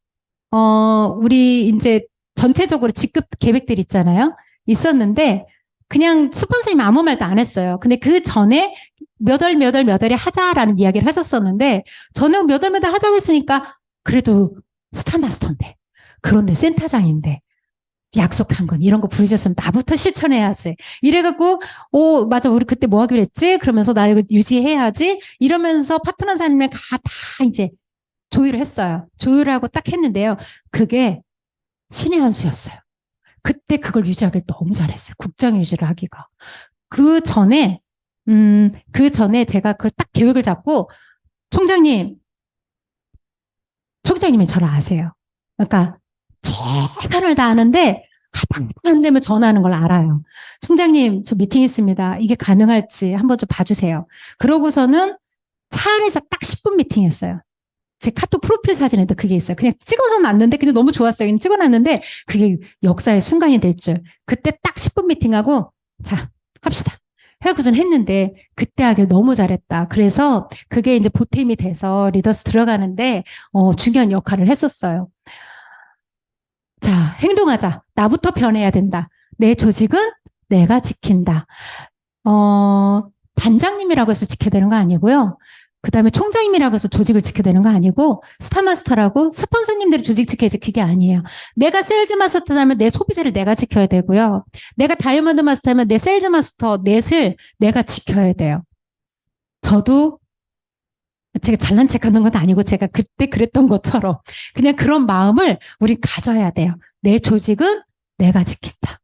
우리 이제 전체적으로 직급 계획들 있잖아요? 있었는데, 그냥 스폰서님 아무 말도 안 했어요. 근데 그 전에 몇 월에 하자라는 이야기를 하셨었는데, 저는 몇 월 하자고 했으니까, 그래도 스타마스터인데, 그런데 센터장인데, 약속한 건 이런 거 부르셨으면 나부터 실천해야지. 이래갖고, 맞아. 우리 그때 뭐 하기로 했지? 그러면서 나 이거 유지해야지. 이러면서 파트너사님을 다 이제 조율을 했어요. 조율하고 딱 했는데요. 그게 신의 한 수였어요. 그때 그걸 유지하기를 너무 잘했어요. 국장 유지를 하기가. 그 전에 제가 그걸 딱 계획을 잡고 총장님이 저를 아세요. 그러니까 최선을 다하는데 안 되면 전화하는 걸 알아요. 총장님, 저 미팅 있습니다. 이게 가능할지 한번 좀 봐주세요. 그러고서는 차 안에서 딱 10분 미팅했어요. 제 카톡 프로필 사진에도 그게 있어요. 그냥 찍어서 놨는데 그냥 너무 좋았어요. 그냥 찍어놨는데 그게 역사의 순간이 될 줄. 그때 딱 10분 미팅하고 자, 합시다. 해갖고선 했는데 그때 하길 너무 잘했다. 그래서 그게 이제 보탬이 돼서 리더스 들어가는데 중요한 역할을 했었어요. 자, 행동하자. 나부터 변해야 된다. 내 조직은 내가 지킨다. 단장님이라고 해서 지켜야 되는 거 아니고요. 그 다음에 총장님이라고 해서 조직을 지켜야 되는 거 아니고 스타마스터라고 스폰서님들이 조직 지켜야지 그게 아니에요. 내가 세일즈 마스터라면 내 소비자를 내가 지켜야 되고요. 내가 다이아몬드 마스터면 내 세일즈 마스터 넷을 내가 지켜야 돼요. 저도 제가 잘난 척하는 건 아니고 제가 그때 그랬던 것처럼 그냥 그런 마음을 우린 가져야 돼요. 내 조직은 내가 지킨다.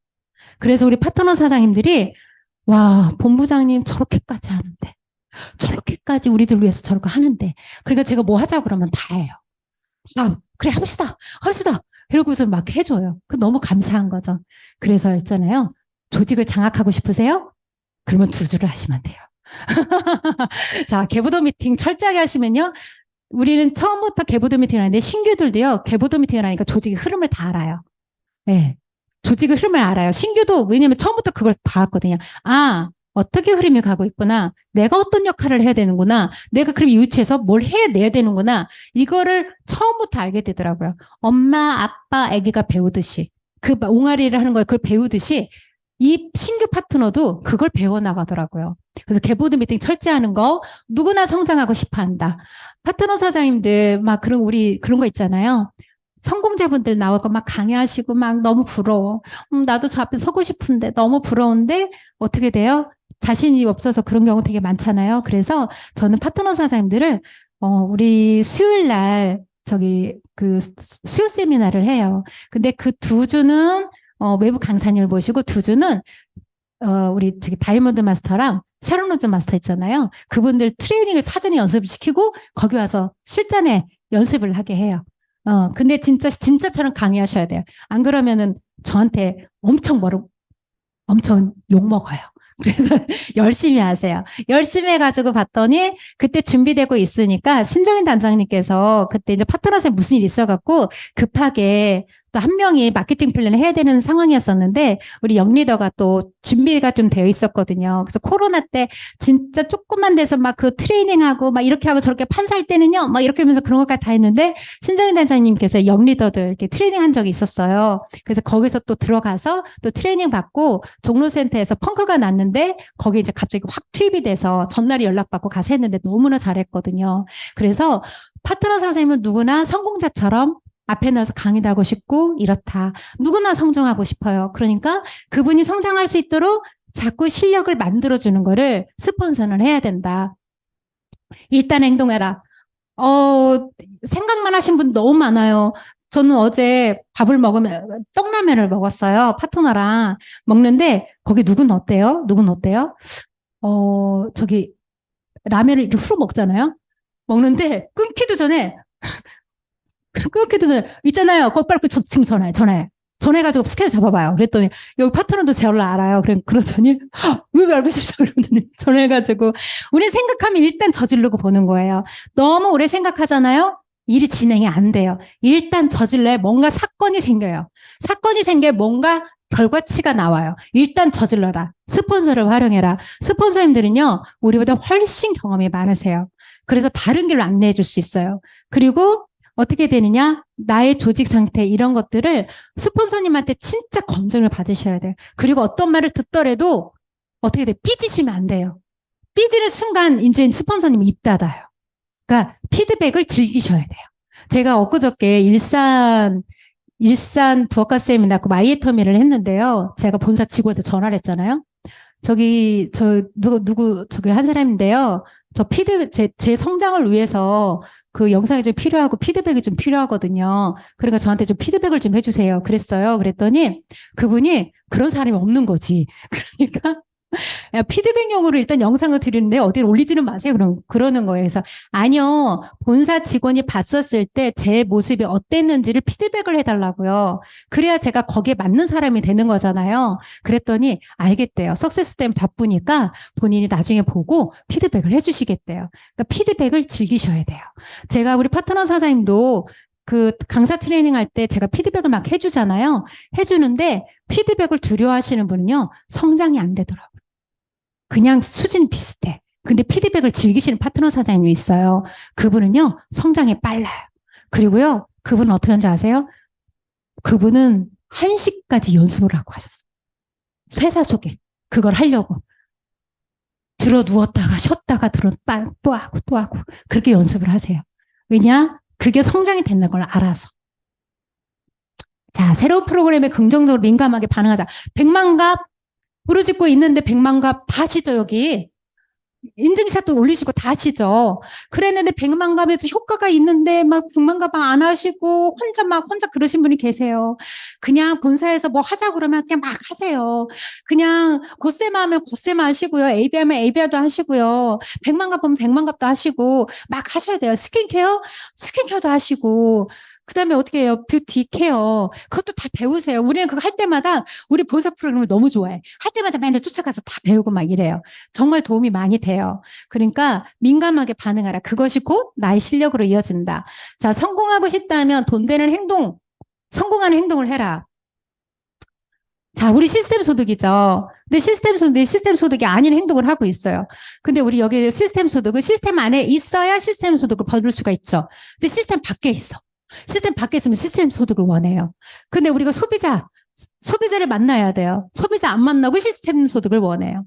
그래서 우리 파트너 사장님들이 와, 본부장님 저렇게까지 하는데 저렇게까지 우리들 위해서 저렇게 하는데 그러니까 제가 뭐 하자 그러면 다 해요. 그래 합시다. 이러고서 막 해줘요. 그 너무 감사한 거죠. 그래서 있잖아요. 조직을 장악하고 싶으세요? 그러면 2주를 하시면 돼요. 자, 개보도 미팅 철저하게 하시면요. 우리는 처음부터 개보도 미팅을 하는데 신규들도요. 개보도 미팅을 하니까 조직의 흐름을 다 알아요. 네. 조직의 흐름을 알아요. 신규도 왜냐면 처음부터 그걸 봤거든요. 어떻게 흐름이 가고 있구나. 내가 어떤 역할을 해야 되는구나. 내가 그럼 이 위치에서 뭘 해내야 되는구나. 이거를 처음부터 알게 되더라고요. 엄마, 아빠, 아기가 배우듯이 그 옹알이를 하는 거예요. 그걸 배우듯이 이 신규 파트너도 그걸 배워나가더라고요. 그래서 개보드 미팅 철저하는 거 누구나 성장하고 싶어 한다. 파트너 사장님들 막 그런 거 있잖아요. 성공자분들 나와서 막 강의하시고 막 너무 부러워. 나도 저 앞에 서고 싶은데 너무 부러운데 어떻게 돼요? 자신이 없어서 그런 경우 되게 많잖아요. 그래서 저는 파트너 사장님들을 우리 수요일 날 수요 세미나를 해요. 근데 그 2주는 외부 강사님을 모시고 2주는 우리 다이아몬드 마스터랑 샤론 로즈 마스터 있잖아요. 그분들 트레이닝을 사전에 연습을 시키고 거기 와서 실전에 연습을 하게 해요. 근데 진짜처럼 강의하셔야 돼요. 안 그러면은 저한테 엄청 욕 먹어요. 그래서 열심히 하세요. 열심히 해가지고 봤더니 그때 준비되고 있으니까 신정인 단장님께서 그때 이제 파트너에 무슨 일이 있어갖고 급하게 또 한 명이 마케팅 플랜을 해야 되는 상황이었었는데 우리 영리더가 또 준비가 좀 되어 있었거든요. 그래서 코로나 때 진짜 조금만 돼서 막 그 트레이닝하고 막 이렇게 하고 저렇게 판사할 때는요 막 이렇게 하면서 그런 것까지 다 했는데 신정인 단장님께서 영리더들 이렇게 트레이닝 한 적이 있었어요. 그래서 거기서 또 들어가서 또 트레이닝 받고 종로센터에서 펑크가 났는데 거기 이제 갑자기 확 투입이 돼서 전날에 연락받고 가서 했는데 너무나 잘했거든요. 그래서 파트너 선생님은 누구나 성공자처럼 앞에 나서 강의도 하고 싶고 이렇다. 누구나 성장하고 싶어요. 그러니까 그분이 성장할 수 있도록 자꾸 실력을 만들어주는 거를 스폰서는 해야 된다. 일단 행동해라. 생각만 하신 분 너무 많아요. 저는 어제 밥을 먹으면 떡라면을 먹었어요. 파트너랑 먹는데 거기 누군 어때요? 저기 라면을 이렇게 후루 먹잖아요. 먹는데 끊기도 전에 있잖아요. 꼭 빨리 지금 전화해가지고 스케줄 잡아봐요. 그랬더니 여기 파트너도 저를 알아요. 그러더니 왜 알고 싶어? 그러더니 전화해가지고 우리 생각하면 일단 저지르고 보는 거예요. 너무 오래 생각하잖아요. 일이 진행이 안 돼요. 일단 저질러야 뭔가 사건이 생겨요. 사건이 생겨 뭔가 결과치가 나와요. 일단 저질러라. 스폰서를 활용해라. 스폰서님들은요, 우리보다 훨씬 경험이 많으세요. 그래서 바른 길로 안내해 줄 수 있어요. 그리고 어떻게 되느냐? 나의 조직 상태 이런 것들을 스폰서님한테 진짜 검증을 받으셔야 돼요. 그리고 어떤 말을 듣더라도 어떻게 돼? 삐지시면 안 돼요. 삐지는 순간 이제 스폰서님이 입 닫아요. 그러니까 피드백을 즐기셔야 돼요. 제가 엊그저께 일산 부엌가 세미나 그 마이애터미를 했는데요. 제가 본사 직원한테 전화를 했잖아요. 저기 한 사람인데요. 제 성장을 위해서 그 영상이 좀 필요하고 피드백이 좀 필요하거든요. 그러니까 저한테 좀 피드백을 좀 해주세요. 그랬어요. 그랬더니 그분이 그런 사람이 없는 거지. 그러니까 피드백용으로 일단 영상을 드리는데 어디 올리지는 마세요. 그러는 거예요. 그래서 아니요. 본사 직원이 봤었을 때 제 모습이 어땠는지를 피드백을 해달라고요. 그래야 제가 거기에 맞는 사람이 되는 거잖아요. 그랬더니 알겠대요. 석세스 때문에 바쁘니까 본인이 나중에 보고 피드백을 해주시겠대요. 그러니까 피드백을 즐기셔야 돼요. 제가 우리 파트너 사장님도 그 강사 트레이닝 할 때 제가 피드백을 막 해주잖아요. 해주는데 피드백을 두려워하시는 분은요. 성장이 안 되더라고요. 그냥 수준 비슷해. 근데 피드백을 즐기시는 파트너 사장님이 있어요. 그분은요, 성장이 빨라요. 그리고요, 그분은 어떻게 하는지 아세요? 그분은 1시까지 연습을 하고 하셨어요. 회사 속에. 그걸 하려고. 들어 누웠다가 쉬었다가 또 하고. 그렇게 연습을 하세요. 왜냐? 그게 성장이 된다는 걸 알아서. 자, 새로운 프로그램에 긍정적으로 민감하게 반응하자. 100만갑 부르짖고 있는데 100만갑 다시죠, 여기. 인증샷도 올리시고 다 하시죠. 그랬는데 백만갑에서 효과가 있는데 막 백만갑 안 하시고 혼자 그러신 분이 계세요. 그냥 본사에서 뭐 하자고 그러면 그냥 막 하세요. 그냥 곧세마 하면 곧세마 하시고요. ABI 하면 ABI도 하시고요. 백만갑 보면 백만갑도 하시고 막 하셔야 돼요. 스킨케어도 하시고. 그다음에 어떻게 해요? 뷰티 케어. 그것도 다 배우세요. 우리는 그거 할 때마다 우리 본사 프로그램을 너무 좋아해. 할 때마다 맨날 쫓아가서 다 배우고 막 이래요. 정말 도움이 많이 돼요. 그러니까 민감하게 반응하라. 그것이 곧 나의 실력으로 이어진다. 자, 성공하고 싶다면 돈 되는 행동, 성공하는 행동을 해라. 자, 우리 시스템 소득이죠. 근데 시스템 소득이 아닌 행동을 하고 있어요. 근데 우리 여기 시스템 소득은 시스템 안에 있어야 시스템 소득을 받을 수가 있죠. 근데 시스템 밖에 있어. 시스템 밖에 있으면 시스템 소득을 원해요. 근데 우리가 소비자를 만나야 돼요. 소비자 안 만나고 시스템 소득을 원해요.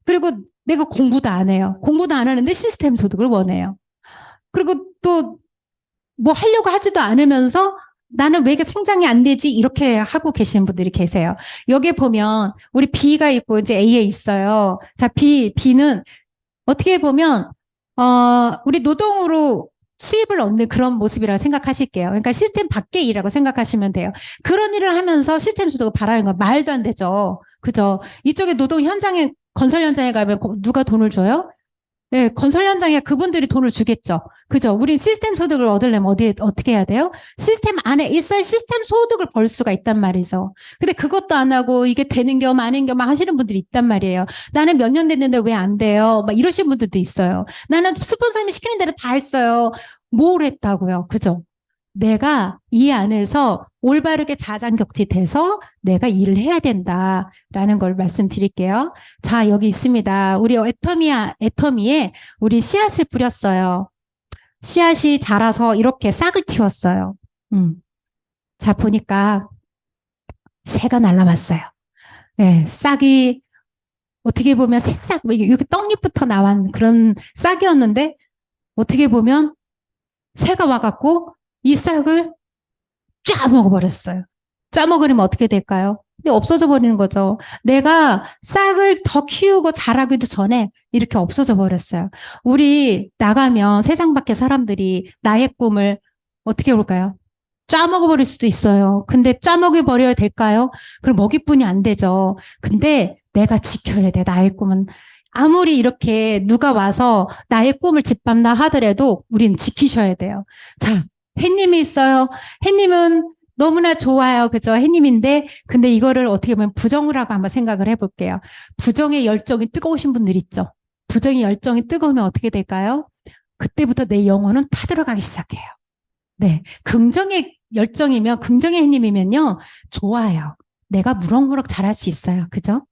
그리고 내가 공부도 안 해요. 공부도 안 하는데 시스템 소득을 원해요. 그리고 또 뭐 하려고 하지도 않으면서 나는 왜 이게 성장이 안 되지? 이렇게 하고 계시는 분들이 계세요. 여기에 보면 우리 B가 있고 이제 A에 있어요. 자, B는 어떻게 보면 우리 노동으로 수입을 얻는 그런 모습이라고 생각하실게요. 그러니까 시스템 밖의 일이라고 생각하시면 돼요. 그런 일을 하면서 시스템 소득을 바라는 건 말도 안 되죠. 그죠? 이쪽에 노동 현장에 건설 현장에 가면 누가 돈을 줘요? 네, 건설 현장에 그분들이 돈을 주겠죠. 그죠? 우린 시스템 소득을 얻으려면 어떻게 해야 돼요? 시스템 안에 있어야 시스템 소득을 벌 수가 있단 말이죠. 근데 그것도 안 하고 이게 되는 겨, 마는 겨, 막 하시는 분들이 있단 말이에요. 나는 몇 년 됐는데 왜 안 돼요? 막 이러신 분들도 있어요. 나는 스폰서님이 시키는 대로 다 했어요. 뭘 했다고요? 그죠? 내가 이 안에서 올바르게 자장격지 돼서 내가 일을 해야 된다라는 걸 말씀드릴게요. 자, 여기 있습니다. 우리 애터미에 우리 씨앗을 뿌렸어요. 씨앗이 자라서 이렇게 싹을 틔웠어요. 자, 보니까 새가 날라왔어요. 네, 싹이 어떻게 보면 새싹, 이렇게 떡잎부터 나온 그런 싹이었는데 어떻게 보면 새가 와갖고 이 싹을 쫙 먹어버렸어요. 짜 먹으면 어떻게 될까요? 근데 없어져 버리는 거죠. 내가 싹을 더 키우고 자라기도 전에 이렇게 없어져 버렸어요. 우리 나가면 세상 밖의 사람들이 나의 꿈을 어떻게 볼까요? 짜 먹어버릴 수도 있어요. 근데 짜 먹여버려야 될까요? 그럼 먹이뿐이 안 되죠. 근데 내가 지켜야 돼. 나의 꿈은. 아무리 이렇게 누가 와서 나의 꿈을 짓밟나 하더라도 우리는 지키셔야 돼요. 자, 햇님이 있어요. 햇님은 너무나 좋아요. 그죠? 햇님인데, 근데 이거를 어떻게 보면 부정을 하고 한번 생각을 해볼게요. 부정의 열정이 뜨거우신 분들 있죠? 부정의 열정이 뜨거우면 어떻게 될까요? 그때부터 내 영혼은 타들어가기 시작해요. 네. 긍정의 열정이면, 긍정의 햇님이면요, 좋아요. 내가 무럭무럭 잘할 수 있어요. 그죠?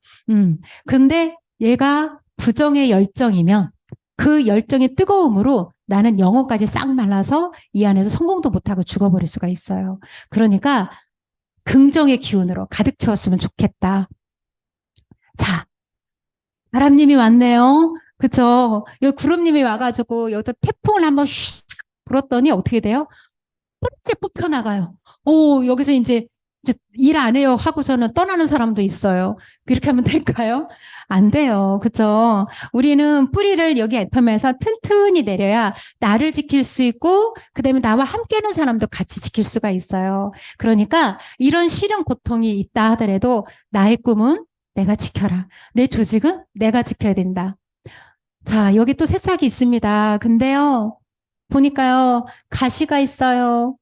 근데 얘가 부정의 열정이면 그 열정의 뜨거움으로 나는 영혼까지 싹 말라서 이 안에서 성공도 못하고 죽어버릴 수가 있어요. 그러니까 긍정의 기운으로 가득 채웠으면 좋겠다. 자, 바람님이 왔네요. 그쵸? 여기 구름님이 와가지고 여기다 태풍을 한번 휙 불었더니 어떻게 돼요? 뿌리째 뽑혀나가요. 오, 여기서 이제 일 안 해요 하고서는 떠나는 사람도 있어요. 이렇게 하면 될까요? 안 돼요. 그죠? 우리는 뿌리를 여기 애텀에서 튼튼히 내려야 나를 지킬 수 있고, 그 다음에 나와 함께하는 사람도 같이 지킬 수가 있어요. 그러니까 이런 시련 고통이 있다 하더라도 나의 꿈은 내가 지켜라. 내 조직은 내가 지켜야 된다. 자, 여기 또 새싹이 있습니다. 근데요, 보니까요, 가시가 있어요.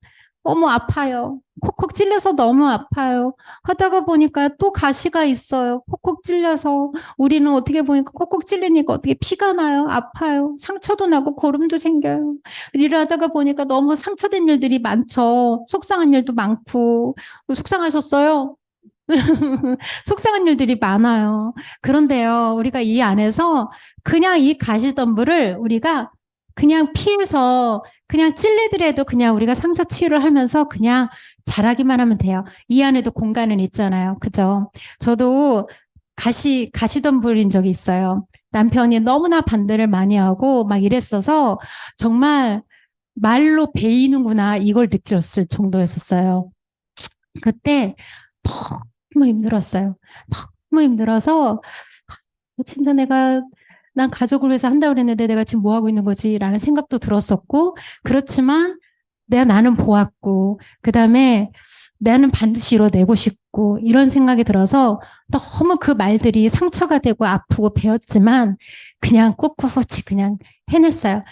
어머, 아파요. 콕콕 찔려서 너무 아파요. 하다가 보니까 또 가시가 있어요. 콕콕 찔려서. 우리는 어떻게 보니까 콕콕 찔리니까 어떻게 피가 나요. 아파요. 상처도 나고 고름도 생겨요. 일을 하다가 보니까 너무 상처된 일들이 많죠. 속상한 일도 많고. 속상하셨어요? 속상한 일들이 많아요. 그런데요, 우리가 이 안에서 그냥 이 가시덤불을 우리가 그냥 피해서 그냥 찔리더라도 그냥 우리가 상처 치유를 하면서 그냥 잘하기만 하면 돼요. 이 안에도 공간은 있잖아요. 그죠? 저도 가시덤불인 적이 있어요. 남편이 너무나 반대를 많이 하고 막 이랬어서 정말 말로 베이는구나 이걸 느꼈을 정도였었어요. 그때 너무 힘들었어요. 너무 힘들어서 진짜 내가 난 가족을 위해서 한다고 그랬는데 내가 지금 뭐 하고 있는 거지? 라는 생각도 들었었고, 그렇지만 나는 보았고, 그 다음에 나는 반드시 이뤄내고 싶고, 이런 생각이 들어서 너무 그 말들이 상처가 되고 아프고 배웠지만, 그냥 꿋꿋이 그냥 해냈어요.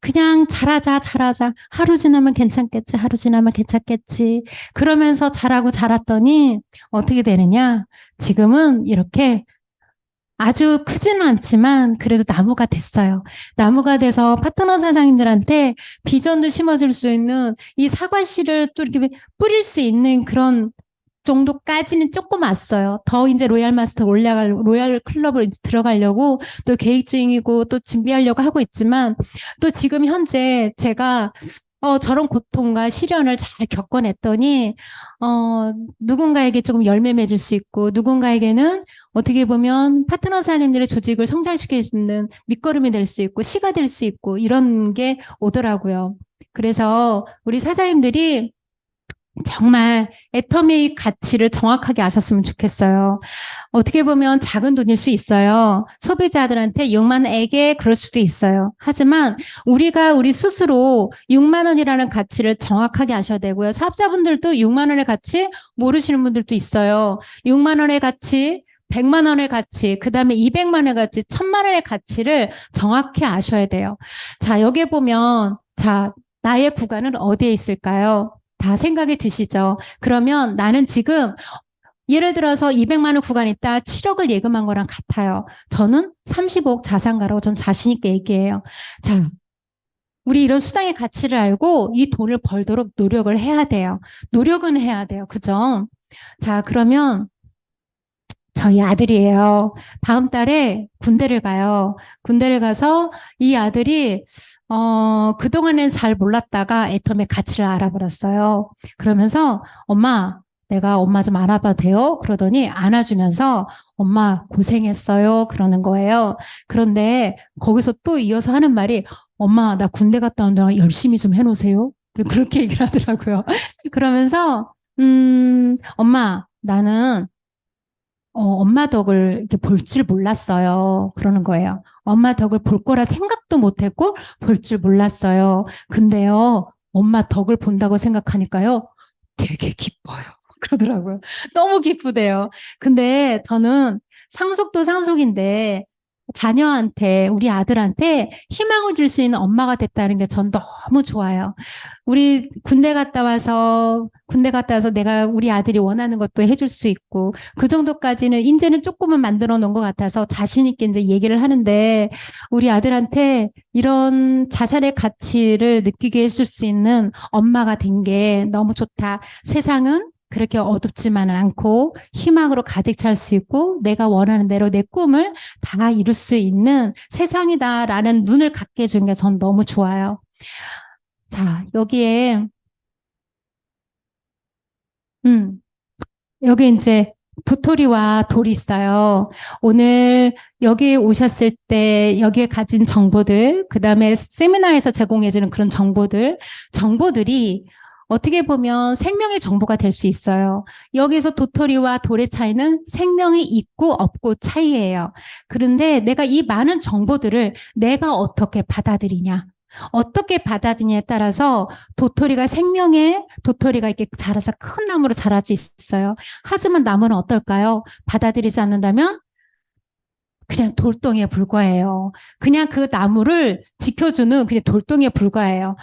그냥 잘하자, 잘하자. 하루 지나면 괜찮겠지, 하루 지나면 괜찮겠지. 그러면서 잘하고 자랐더니 어떻게 되느냐? 지금은 이렇게 아주 크지는 않지만 그래도 나무가 됐어요. 나무가 돼서 파트너 사장님들한테 비전도 심어줄 수 있는 이 사과씨를 또 이렇게 뿌릴 수 있는 그런 정도까지는 조금 왔어요. 더 이제 로얄 클럽을 이제 들어가려고 또 계획 중이고 또 준비하려고 하고 있지만 또 지금 현재 제가 저런 고통과 시련을 잘 겪어냈더니, 누군가에게 조금 열매 맺을 수 있고, 누군가에게는 어떻게 보면 파트너 사장님들의 조직을 성장시켜주는 밑거름이 될 수 있고, 시가 될 수 있고, 이런 게 오더라고요. 그래서 우리 사장님들이 정말 애터미의 가치를 정확하게 아셨으면 좋겠어요. 어떻게 보면 작은 돈일 수 있어요. 소비자들한테 6만 원에게 그럴 수도 있어요. 하지만 우리가 우리 스스로 6만 원이라는 가치를 정확하게 아셔야 되고요. 사업자분들도 6만 원의 가치 모르시는 분들도 있어요. 6만 원의 가치, 100만 원의 가치, 그 다음에 200만 원의 가치, 1000만 원의 가치를 정확히 아셔야 돼요. 자, 여기에 보면, 자, 나의 구간은 어디에 있을까요? 다 생각이 드시죠? 그러면 나는 지금 예를 들어서 200만 원 구간 있다 7억을 예금한 거랑 같아요. 저는 35억 자산가라고 전 자신 있게 얘기해요. 자, 우리 이런 수당의 가치를 알고 이 돈을 벌도록 노력을 해야 돼요. 노력은 해야 돼요. 그죠? 자, 그러면 저희 아들이에요. 다음 달에 군대를 가요. 군대를 가서 이 아들이 그동안엔 잘 몰랐다가 애텀의 가치를 알아버렸어요. 그러면서 엄마, 내가 엄마 좀 안아봐도 돼요? 그러더니 안아주면서 엄마 고생했어요. 그러는 거예요. 그런데 거기서 또 이어서 하는 말이 엄마, 나 군대 갔다 온 동안 열심히 좀 해놓으세요. 그렇게 얘기를 하더라고요. 그러면서 엄마, 나는 엄마 덕을 이렇게 볼 줄 몰랐어요. 그러는 거예요. 엄마 덕을 볼 거라 생각도 못했고 볼 줄 몰랐어요. 근데요, 엄마 덕을 본다고 생각하니까요, 되게 기뻐요. 그러더라고요. 너무 기쁘대요. 근데 저는 상속도 상속인데 자녀한테, 우리 아들한테 희망을 줄 수 있는 엄마가 됐다는 게 전 너무 좋아요. 우리 군대 갔다 와서 내가 우리 아들이 원하는 것도 해줄 수 있고, 그 정도까지는 이제는 조금은 만들어 놓은 것 같아서 자신있게 이제 얘기를 하는데, 우리 아들한테 이런 자살의 가치를 느끼게 해줄 수 있는 엄마가 된 게 너무 좋다. 세상은 그렇게 어둡지만은 않고 희망으로 가득 찰 수 있고 내가 원하는 대로 내 꿈을 다 이룰 수 있는 세상이다라는 눈을 갖게 해준 게 전 너무 좋아요. 자, 음, 여기 이제 도토리와 돌이 있어요. 오늘 여기 오셨을 때 여기에 가진 정보들, 그 다음에 세미나에서 제공해주는 그런 정보들이 어떻게 보면 생명의 정보가 될 수 있어요. 여기서 도토리와 돌의 차이는 생명이 있고 없고 차이예요. 그런데 내가 이 많은 정보들을 내가 어떻게 받아들이냐. 어떻게 받아들이냐에 따라서 도토리가 이렇게 자라서 큰 나무로 자랄 수 있어요. 하지만 나무는 어떨까요? 받아들이지 않는다면 그냥 돌덩이에 불과해요. 그냥 그 나무를 지켜주는 그냥 돌덩이에 불과해요.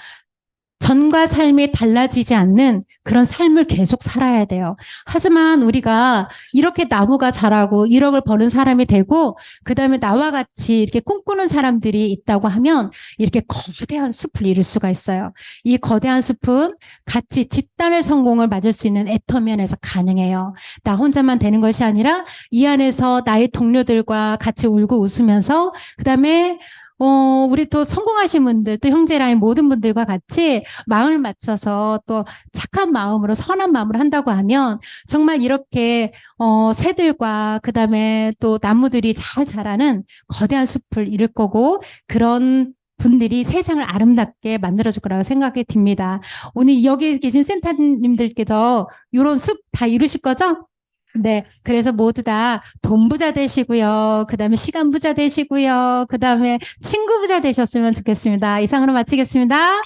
전과 삶이 달라지지 않는 그런 삶을 계속 살아야 돼요. 하지만 우리가 이렇게 나무가 자라고 1억을 버는 사람이 되고 그다음에 나와 같이 이렇게 꿈꾸는 사람들이 있다고 하면 이렇게 거대한 숲을 이룰 수가 있어요. 이 거대한 숲은 같이 집단의 성공을 맞을 수 있는 애터미안에서 가능해요. 나 혼자만 되는 것이 아니라 이 안에서 나의 동료들과 같이 울고 웃으면서 그다음에 우리 또 성공하신 분들, 또 형제라인 모든 분들과 같이 마음을 맞춰서 또 착한 마음으로, 선한 마음으로 한다고 하면 정말 이렇게, 새들과 그 다음에 또 나무들이 잘 자라는 거대한 숲을 이룰 거고 그런 분들이 세상을 아름답게 만들어줄 거라고 생각이 듭니다. 오늘 여기 계신 센터님들께서 이런 숲 다 이루실 거죠? 네. 그래서 모두 다 돈 부자 되시고요. 그 다음에 시간 부자 되시고요. 그 다음에 친구 부자 되셨으면 좋겠습니다. 이상으로 마치겠습니다.